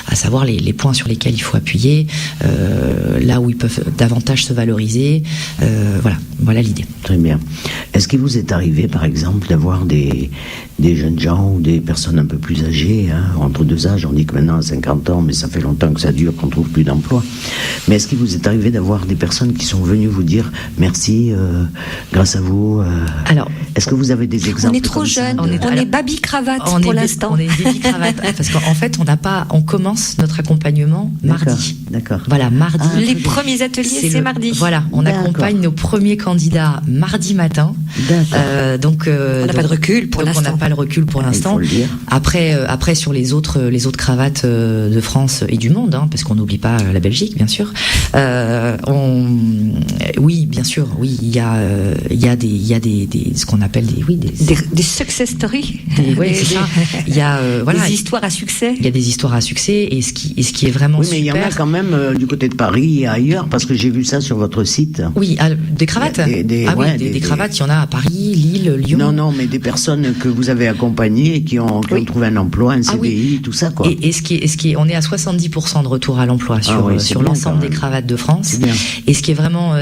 à savoir les points sur lesquels il faut appuyer, là où ils peuvent davantage se valoriser. Voilà l'idée. Très bien. Est-ce qu'il vous est arrivé, par exemple, d'avoir des jeunes gens ou des personnes un peu plus âgées, entre deux âges, on dit que maintenant à 50 ans, mais ça fait longtemps que ça dure, qu'on trouve plus d'emploi. Mais est-ce qu'il vous est arrivé d'avoir des personnes qui sont venues vous dire merci, grâce à vous Alors, est-ce que vous avez des exemples? On est trop jeunes, on est baby cravate pour l'instant. On est baby cravate parce qu'en fait on commence notre accompagnement mardi. D'accord. Voilà, mardi. Les premiers ateliers c'est mardi. Voilà, on accompagne nos premiers candidats mardi matin. Donc on n'a pas de recul pour l'instant. On n'a pas le recul pour l'instant. Après sur les autres cravates de France et du monde, parce qu'on n'oublie pas la Belgique bien sûr. Oui, bien sûr, oui, il y a des ce qu'on appelle des success stories. C'est ça. Il y a des histoires à succès. Il y a des histoires à succès et ce qui est vraiment super. Mais il y en a quand même du côté de Paris et ailleurs, parce que j'ai vu ça sur votre site. Oui, des cravates. Des cravates, il y en a à Paris, Lille, Lyon. Non, mais des personnes que vous avez accompagnées et qui ont trouvé un emploi, un CDI, tout ça, quoi. Et ce qui est, on est à 70% de retour à l'emploi sur l'ensemble des cravates de France. Et ce qui est vraiment,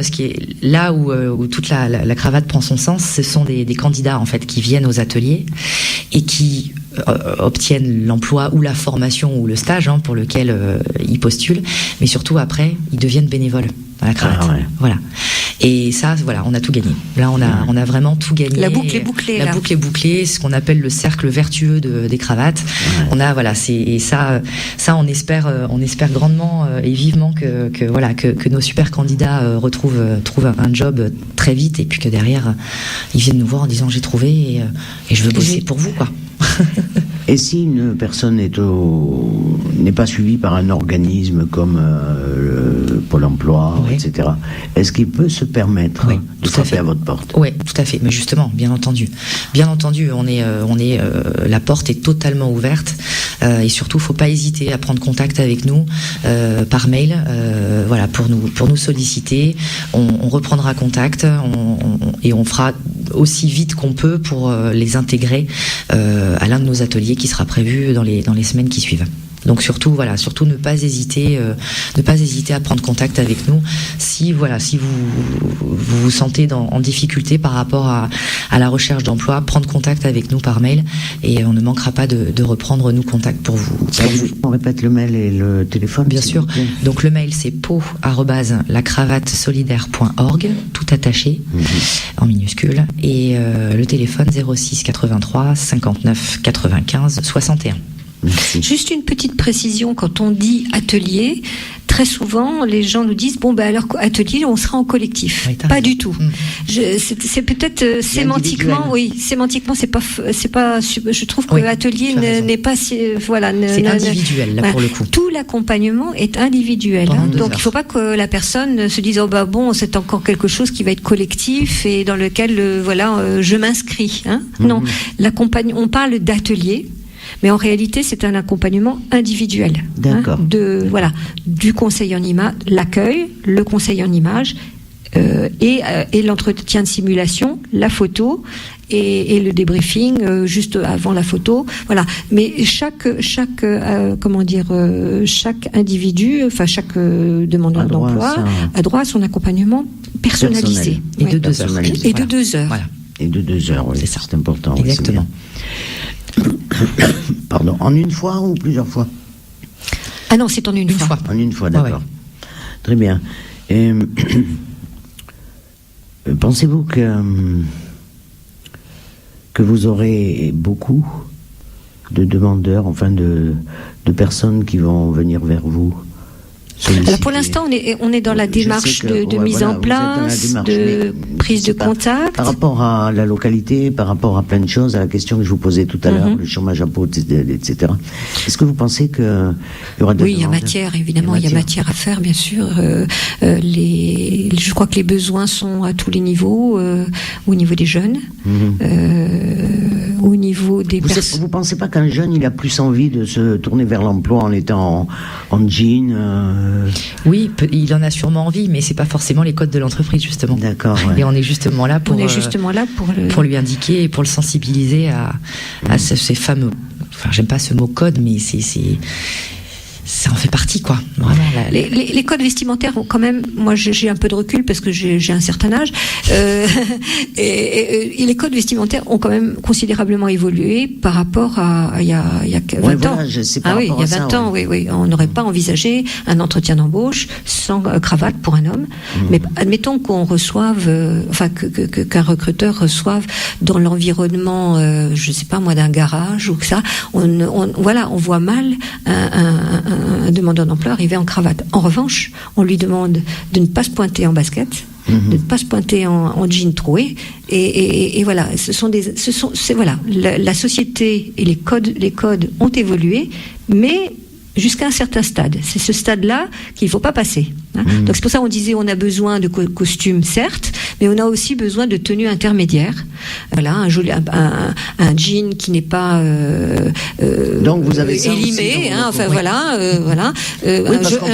là où toute la cravate prend son sens, ce sont des candidats en fait qui viennent aux ateliers et qui obtiennent l'emploi ou la formation ou le stage pour lequel ils postulent, mais surtout après ils deviennent bénévoles à la cravate. Voilà. Et ça, voilà, on a tout gagné. Là, on a vraiment tout gagné. La boucle est bouclée. La boucle est bouclée, ce qu'on appelle le cercle vertueux des cravates. Ouais. On a, voilà, ça, on espère grandement et vivement que nos super candidats trouvent un job très vite et puis que derrière, ils viennent nous voir en disant j'ai trouvé et je veux bosser pour vous, quoi. Et si une personne n'est pas suivie par un organisme comme Pôle emploi, etc., est-ce qu'il peut se permettre de frapper à votre porte? Oui, tout à fait. Mais justement, bien entendu, la porte est totalement ouverte et surtout, faut pas hésiter à prendre contact avec nous par mail, pour nous solliciter. On reprendra contact et on fera aussi vite qu'on peut pour les intégrer à l'un de nos ateliers qui sera prévu dans les semaines qui suivent. Donc surtout ne pas hésiter à prendre contact avec nous si vous vous sentez en difficulté par rapport à la recherche d'emploi, prendre contact avec nous par mail et on ne manquera pas de reprendre nous contact pour vous. On répète le mail et le téléphone. Bien sûr. Donc le mail c'est po@lacravatesolidaire.org, tout attaché en minuscule, et le téléphone 06 83 59 95 61. Merci. Juste une petite précision, quand on dit atelier, très souvent les gens nous disent alors atelier on sera en collectif. Pas du tout. C'est peut-être sémantiquement, c'est pas. Je trouve que l'atelier n'est pas c'est individuel là pour le coup. Tout l'accompagnement est individuel. Donc il faut pas que la personne se dise c'est encore quelque chose qui va être collectif et dans lequel je m'inscris. Non, on parle d'atelier. Mais en réalité, c'est un accompagnement individuel. D'accord. Du conseil en image, l'accueil, le conseil en image, et l'entretien de simulation, la photo et le débriefing juste avant la photo. Voilà. Mais chaque individu, chaque demandeur d'emploi a droit à son accompagnement personnalisé. Et de 2 heures. Et de 2 heures. Voilà. Et de 2 heures, oui. C'est important. Exactement. Pardon, en une fois ou plusieurs fois? Ah non, c'est en une fois. En une fois, d'accord. Ouais. Très bien. Pensez-vous que vous aurez beaucoup de demandeurs, de personnes qui vont venir vers vous? Alors pour l'instant, on est dans la démarche de mise en place, de prise de contact. Par rapport à la localité, par rapport à plein de choses, à la question que je vous posais tout à l'heure, le chômage à peau, etc. Est-ce que vous pensez qu'il y aura des Oui, il y a matière, évidemment, il y a matière à faire, bien sûr. Je crois que les besoins sont à tous les niveaux, au niveau des jeunes, au niveau des personnes. Vous pensez pas qu'un jeune, il a plus envie de se tourner vers l'emploi en étant en jean Oui, il en a sûrement envie, mais c'est pas forcément les codes de l'entreprise, justement. D'accord. Et on est justement là pour lui indiquer et pour le sensibiliser à ces fameux. Enfin, j'aime pas ce mot code, mais ça en fait partie, quoi. Vraiment, les codes vestimentaires ont quand même, moi j'ai un peu de recul parce que j'ai un certain âge, et les codes vestimentaires ont quand même considérablement évolué par rapport à il y a 20 ans. Il y a 20 ans, oui. On n'aurait pas envisagé un entretien d'embauche sans cravate pour un homme. Mais admettons qu'on reçoive, qu'un recruteur reçoive dans l'environnement, je sais pas moi, d'un garage ou que ça, on voit mal un demandeur d'emploi arriver en cravate. En revanche, on lui demande de ne pas se pointer en basket, de ne pas se pointer en jean troué, et voilà. La société et les codes ont évolué, mais jusqu'à un certain stade. C'est ce stade-là qu'il ne faut pas passer. Donc c'est pour ça qu'on disait on a besoin de costumes, certes, mais on a aussi besoin de tenues intermédiaires. Voilà, un jean qui n'est pas donc vous avez ça élimé, un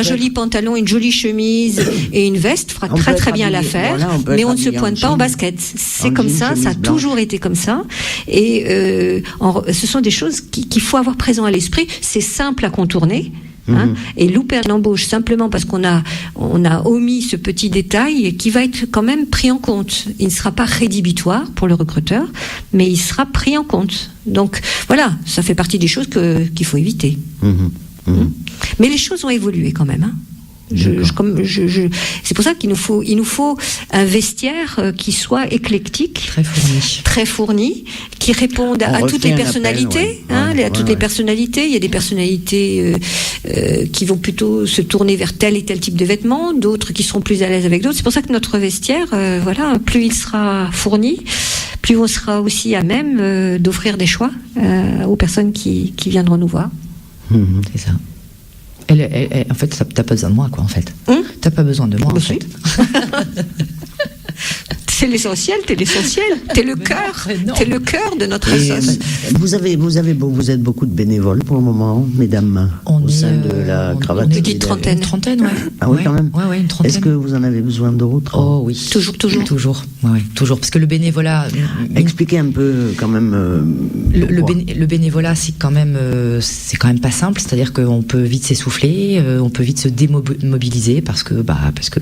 joli pantalon, une jolie chemise et une veste fera très bien l'affaire, mais on ne se pointe pas en basket. C'est comme ça, ça a toujours été comme ça. Et ce sont des choses qu'il faut avoir présent à l'esprit. C'est simple à contourner. Et louper l'embauche simplement parce qu'on a omis ce petit détail qui va être quand même pris en compte. Il ne sera pas rédhibitoire pour le recruteur, mais il sera pris en compte. Donc voilà, ça fait partie des choses qu'il faut éviter. Mais les choses ont évolué quand même. C'est pour ça qu'il nous faut un vestiaire qui soit éclectique, très fourni, qui réponde à toutes les personnalités. Les personnalités. Il y a des personnalités qui vont plutôt se tourner vers tel et tel type de vêtements, d'autres qui seront plus à l'aise avec d'autres. C'est pour ça que notre vestiaire, plus il sera fourni, plus on sera aussi à même d'offrir des choix aux personnes qui viendront nous voir. C'est ça. En fait, t'as pas besoin de moi, quoi, en fait. T'as pas besoin de moi, en fait. C'est l'essentiel, t'es le cœur de notre sauce. Vous êtes beaucoup de bénévoles pour le moment, mesdames, au sein de la cravate. Une trentaine, ouais. Ah oui, quand même. Ouais, une trentaine. Est-ce que vous en avez besoin d'autres? Oh oui. Toujours. Ouais, toujours. Parce que le bénévolat. Expliquez un peu, quand même. Le bénévolat, c'est quand même pas simple. C'est-à-dire qu'on peut vite s'essouffler, on peut vite se démobiliser parce que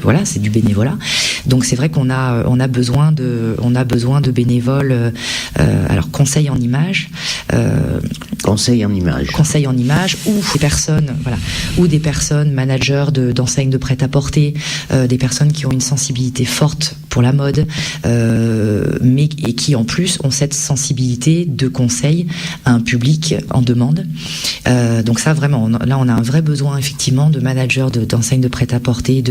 voilà, c'est du bénévolat. Donc c'est vrai qu'on a besoin de bénévoles. Alors conseil en image. Conseil en image ou des personnes managers d'enseignes de prêt-à-porter, des personnes qui ont une sensibilité forte pour la mode, mais et qui en plus ont cette sensibilité de conseil à un public en demande. Donc ça vraiment, là on a un vrai besoin effectivement de managers d'enseignes de prêt-à-porter,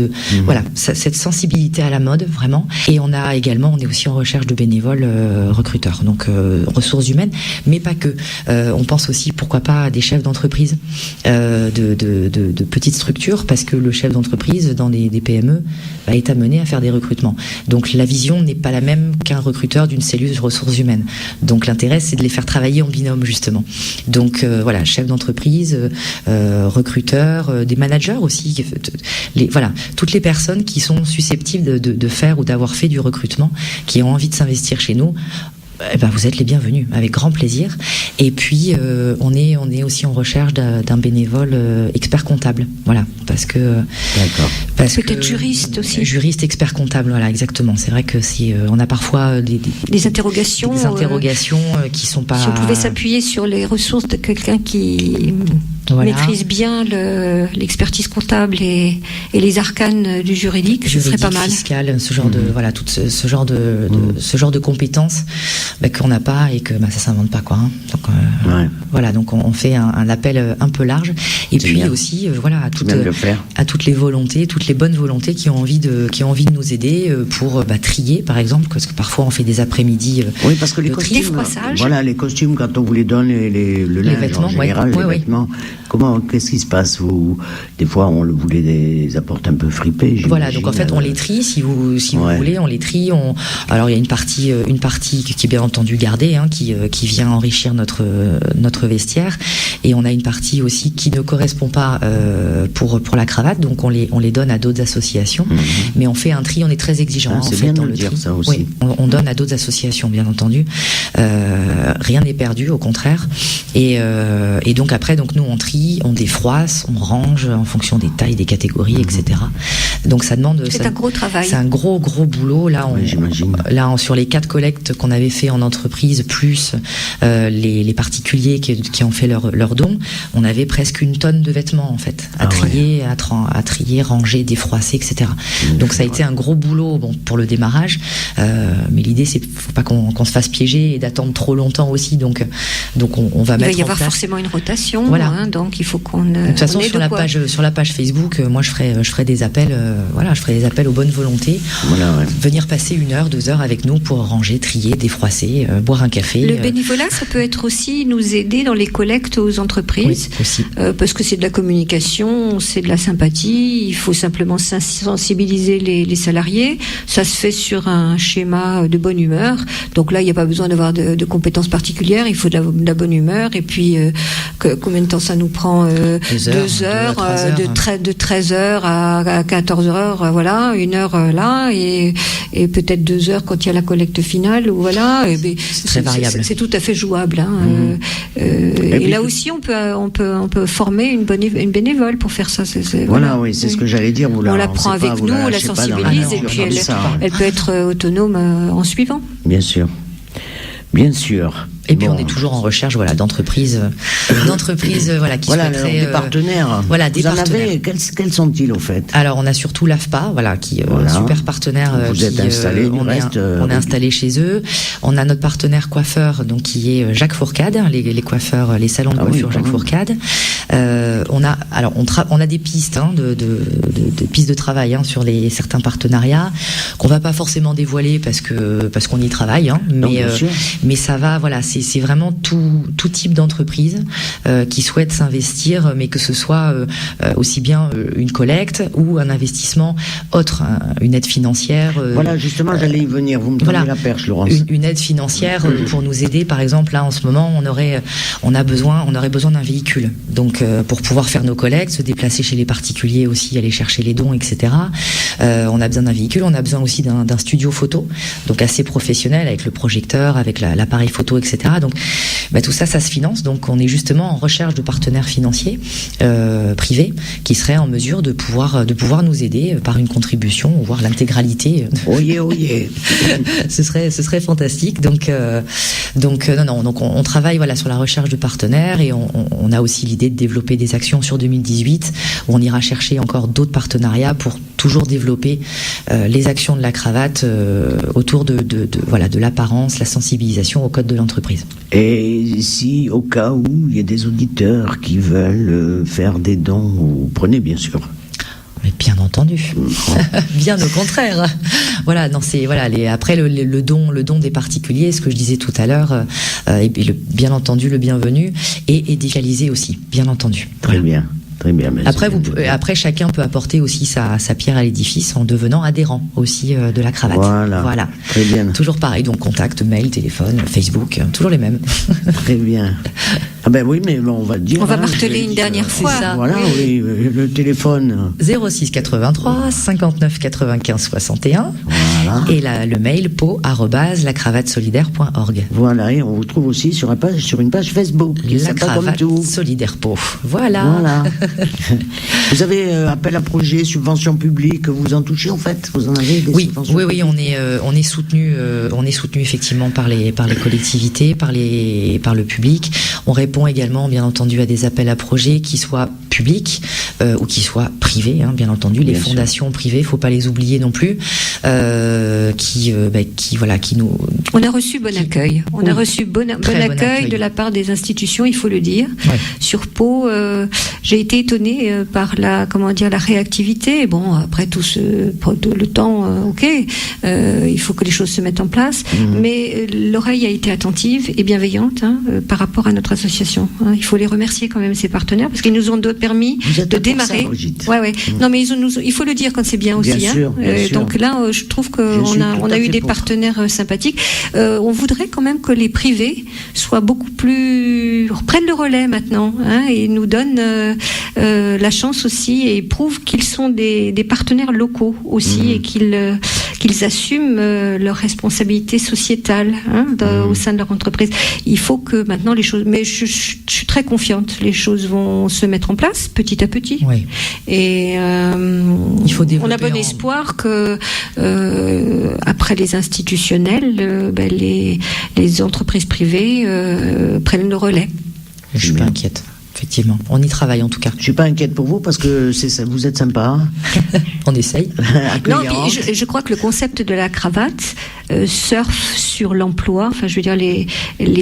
cette sensibilité à la mode vraiment. Et on est aussi en recherche de bénévoles recruteurs, donc ressources humaines, mais pas que. On pense aussi pourquoi pas à des chefs d'entreprise de petites structures, parce que le chef d'entreprise dans des PME est amené à faire des recrutements. Donc la vision n'est pas la même qu'un recruteur d'une cellule ressources humaines. Donc l'intérêt c'est de les faire travailler en binôme justement. Donc chef d'entreprise, recruteurs, des managers aussi, toutes les personnes qui sont susceptibles de faire ou d'avoir fait du recrutement, qui ont envie de s'investir chez nous. Vous êtes les bienvenus, avec grand plaisir. Et puis on est aussi en recherche d'un bénévole expert comptable, voilà, parce que peut-être juriste aussi. Juriste, expert comptable, voilà, exactement. C'est vrai que on a parfois des interrogations qui sont pas. Si on pouvait s'appuyer sur les ressources de quelqu'un qui maîtrise bien l'expertise comptable et les arcanes du juridique, ce serait pas mal. Fiscal, ce genre ce genre de compétences qu'on n'a pas et que ça s'invente pas, quoi. Donc donc on fait un appel un peu large, et puis bien. Aussi à toutes les volontés, toutes les bonnes volontés qui ont envie de nous aider pour trier, par exemple, parce que parfois on fait des après-midi. Oui, parce que les costumes, les costumes, quand on vous les donne, le linge vêtements, en général, les vêtements. Qu'est-ce qui se passe? Des fois, vous les apporte un peu fripés. Voilà, donc en fait, on les trie, si vous voulez, on les trie. Alors, il y a une partie qui est bien entendu gardée, qui vient enrichir notre vestiaire, et on a une partie aussi qui ne correspond pas pour la cravate, donc on les donne à d'autres associations, mais on fait un tri, on est très exigeant. C'est bien de le dire, ça aussi. Oui, on donne à d'autres associations, bien entendu. Rien n'est perdu, au contraire. Et donc après, nous on trie, on défroisse, on range en fonction des tailles, des catégories, etc. Donc ça demande. C'est un gros travail. C'est un gros boulot. Là, j'imagine. Là, sur les 4 collectes qu'on avait fait en entreprise, plus les particuliers qui ont fait leur don, on avait presque 1 tonne de vêtements en fait à trier, à trier, ranger, défroisser, etc. Donc ça a été un gros boulot, pour le démarrage. Mais l'idée, c'est faut pas qu'on se fasse piéger et d'attendre trop longtemps aussi. Donc on va mettre en place. Il va y avoir forcément une rotation. Voilà. Donc il faut qu'on. De toute façon, sur la page Facebook, moi je ferai des appels je ferai des appels aux bonnes volontés. Venir passer 1 heure, 2 heures avec nous pour ranger, trier, défroisser, boire un café. Le bénévolat, ça peut être aussi nous aider dans les collectes aux entreprises. Oui, aussi. Parce que c'est de la communication, c'est de la sympathie. Il faut simplement sensibiliser les salariés. Ça se fait sur un schéma de bonne humeur. Donc là, il n'y a pas besoin d'avoir de compétences particulières. Il faut de la bonne humeur. Et puis, combien de temps ça nous prend 2 heures, de 13 heures à 14 heures, voilà, 1 heure là, et peut-être 2 heures quand il y a la collecte finale, ou voilà. C'est très variable. C'est tout à fait jouable. Hein. Et là aussi, on peut former une bénévole pour faire ça. C'est ce que j'allais dire. On la prend avec nous, on la sensibilise, et puis elle peut être autonome en suivant. Bien sûr. Bien sûr. Et puis on est toujours en recherche d'entreprises qui souhaiteraient des partenaires. Des partenaires. Avez, quels sont-ils au fait? Alors on a surtout l'AFPA qui est un super partenaire. Vous êtes installé, on est installé chez eux. On a notre partenaire coiffeur qui est Jacques Fourcade, les coiffeurs, les salons de coiffure Jacques Fourcade. On a des pistes de pistes de travail sur certains partenariats qu'on va pas forcément dévoiler parce qu'on y travaille, mais ça va, c'est vraiment tout type d'entreprise qui souhaite s'investir, mais que ce soit aussi bien une collecte ou un investissement autre, une aide financière. Justement, j'allais y venir. Vous me tendez la perche, Laurence. Une aide financière pour nous aider. Par exemple, là en ce moment, on aurait besoin d'un véhicule. Donc, pour pouvoir faire nos collectes, se déplacer chez les particuliers aussi, aller chercher les dons, etc. On a besoin d'un véhicule. On a besoin aussi d'un studio photo, donc assez professionnel, avec le projecteur, avec l'appareil photo, etc. Donc tout ça se finance. Donc on est justement en recherche de partenaires financiers privés qui seraient en mesure de pouvoir nous aider par une contribution, voire l'intégralité. Ce serait fantastique. Donc on travaille sur la recherche de partenaires, et on a aussi l'idée de développer des actions sur 2018 où on ira chercher encore d'autres partenariats pour toujours développer les actions de la cravate autour de l'apparence, la sensibilisation au code de l'entreprise. Et si, au cas où il y a des auditeurs qui veulent faire des dons, vous prenez bien sûr. Mais bien entendu, bien au contraire. Après le don des particuliers, ce que je disais tout à l'heure, et bien entendu le bienvenu, et digitalisé aussi, bien entendu. Très bien. Après, chacun peut apporter aussi sa pierre à l'édifice en devenant adhérent aussi de la cravate. Voilà. Très bien. Toujours pareil, donc contact, mail, téléphone, Facebook, toujours les mêmes. Très bien. Mais on va le dire. On va marteler une dernière fois. Ça. Le téléphone. 06 83 59 95 61. Voilà. Et le mail po@lacravatesolidaire.org. Voilà, et on vous trouve aussi sur une page Facebook. La Cravate Solidaire Po. Voilà. Vous avez appel à projet, subventions publiques, vous en touchez en fait? Vous en avez des subventions? Oui, on est soutenu effectivement par les collectivités, par le public. On répond également, bien entendu, à des appels à projets qui soient publics ou qui soient privés, bien entendu. Les fondations privées, faut pas les oublier non plus, qui nous. On a reçu bon accueil. On a reçu bon accueil de la part des institutions, il faut le dire. Ouais. Sur Pau, j'ai été étonnée par la réactivité. Bon, après le temps, il faut que les choses se mettent en place. Mais l'oreille a été attentive et bienveillante par rapport à notre association. Il faut les remercier quand même, ces partenaires, parce qu'ils nous ont permis de démarrer. Non, mais il faut le dire quand c'est bien aussi. Bien sûr. Donc là, je trouve qu'on a eu des partenaires sympathiques. On voudrait quand même que les privés soient beaucoup plus reprennent le relais maintenant, et nous donnent la chance aussi, et prouvent qu'ils sont des partenaires locaux aussi, et qu'ils assument leurs responsabilités sociétales au sein de leur entreprise. Il faut que maintenant les choses, mais je suis très confiante, les choses vont se mettre en place petit à petit. Oui. Et il faut on a bon espoir que après les institutionnels, les entreprises privées prennent le relais. Je suis pas inquiète. Effectivement, on y travaille en tout cas. Je suis pas inquiète pour vous parce que vous êtes sympa. On essaye. Non, je crois que le concept de la cravate surfe sur l'emploi. Enfin, je veux dire, les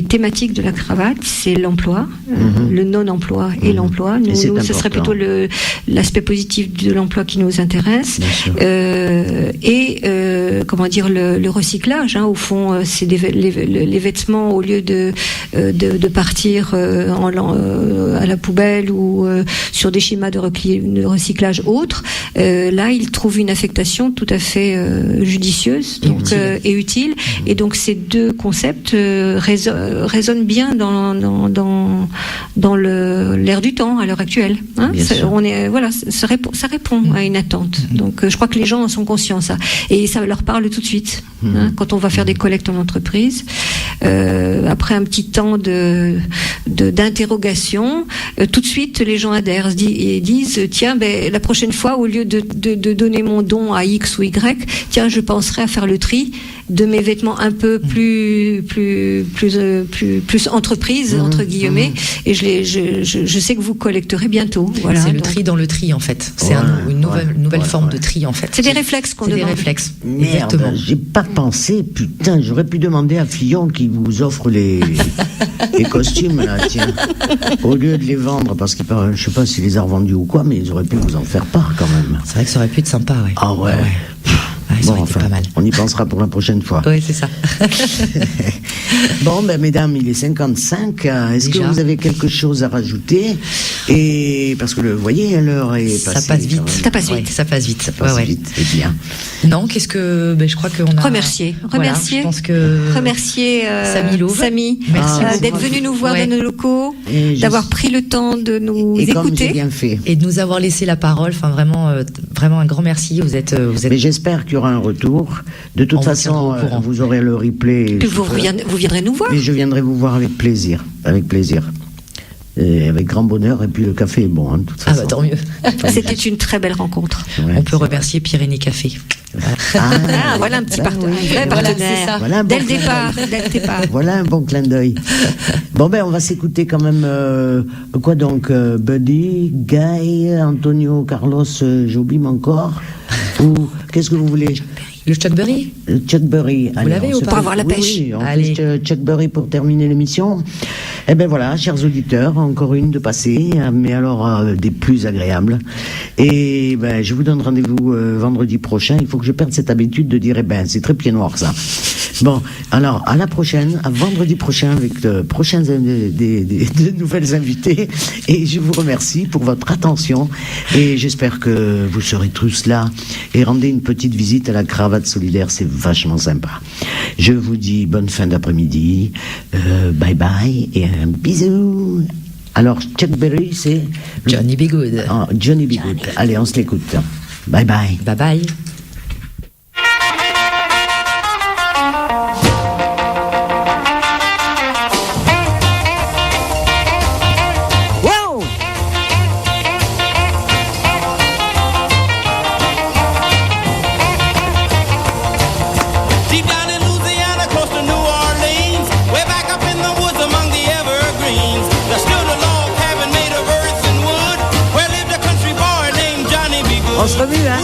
thématiques de la cravate, c'est l'emploi, le non-emploi et l'emploi. Nous, ce serait plutôt l'aspect positif de l'emploi qui nous intéresse. Comment dire, le recyclage. Au fond, c'est les vêtements, au lieu de partir à la poubelle ou sur des schémas de recyclage autres, là, ils trouvent une affectation tout à fait judicieuse et utile. Et donc, ces deux concepts résonnent bien dans l'air du temps à l'heure actuelle. Ça répond à une attente. Donc, je crois que les gens en sont conscients, ça. Et ça leur parle tout de suite. Quand on va faire des collectes en entreprise, après un petit temps d'interrogation, tout de suite les gens adhèrent et disent tiens, la prochaine fois, au lieu de donner mon don à X ou Y, tiens, je penserai à faire le tri de mes vêtements un peu plus entreprise, entre guillemets, et je sais que vous collecterez bientôt. Voilà, c'est le tri dans le tri, en fait. C'est une nouvelle forme de tri, en fait. C'est des réflexes qu'on demande. C'est des réflexes. Merde, j'ai pas pensé, putain, j'aurais pu demander à Fillon qui vous offre les costumes, là, tiens. Au lieu de les vendre, parce qu'il je sais pas s'il les a revendus ou quoi, mais ils auraient pu vous en faire part, quand même. C'est vrai que ça aurait pu être sympa, ouais. Ah ouais. Bon, enfin, pas mal. On y pensera pour la prochaine fois. Oui, c'est ça. Bon, mesdames, il est 55. Est-ce que vous avez quelque chose à rajouter? Et parce que vous voyez, l'heure est passée. Ça passe vite. Ça passe vite. Ça passe vite. Et bien. Non, qu'est-ce que je crois qu'on a remercier. Je pense que remercier Samy. Merci d'être venu nous voir dans nos locaux, d'avoir pris le temps de nous écouter comme j'ai bien fait. Et de nous avoir laissé la parole. Enfin, vraiment un grand merci. Vous êtes. Mais j'espère qu'il y aura un retour. De toute façon, vous aurez le replay. Vous viendrez nous voir. Et je viendrai vous voir avec plaisir. Et avec grand bonheur, et puis le café est bon, de toute façon. Tant mieux. C'était une très belle rencontre. Ouais, on peut remercier Pyrénées Café. Voilà un petit partenaire. Voilà, dès le départ. Voilà un bon clin d'œil. Bon, on va s'écouter quand même. Quoi donc, Buddy, Guy, Antonio, Carlos, j'oublie encore. Ou qu'est-ce que vous voulez? Le Chuck Berry. Chuck Berry. Vous l'avez ou pas? Pour avoir la pêche. Oui, on fait Chuck Berry pour terminer l'émission. Eh bien voilà, chers auditeurs, encore une de passée, mais alors des plus agréables. Et je vous donne rendez-vous vendredi prochain. Il faut que je perde cette habitude de dire c'est très pied noir ça. Bon, alors à la prochaine, à vendredi prochain avec de nouvelles invités. Et je vous remercie pour votre attention. Et j'espère que vous serez tous là. Et rendez une petite visite à la Cravate Solidaire, c'est vachement sympa. Je vous dis bonne fin d'après-midi. Bye bye et un bisou. Alors, Chuck Berry, c'est Johnny B. Good. Oh, Johnny B. Good. Allez, on se l'écoute. Bye bye. Bye bye. On se remue, hein?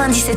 97 FM.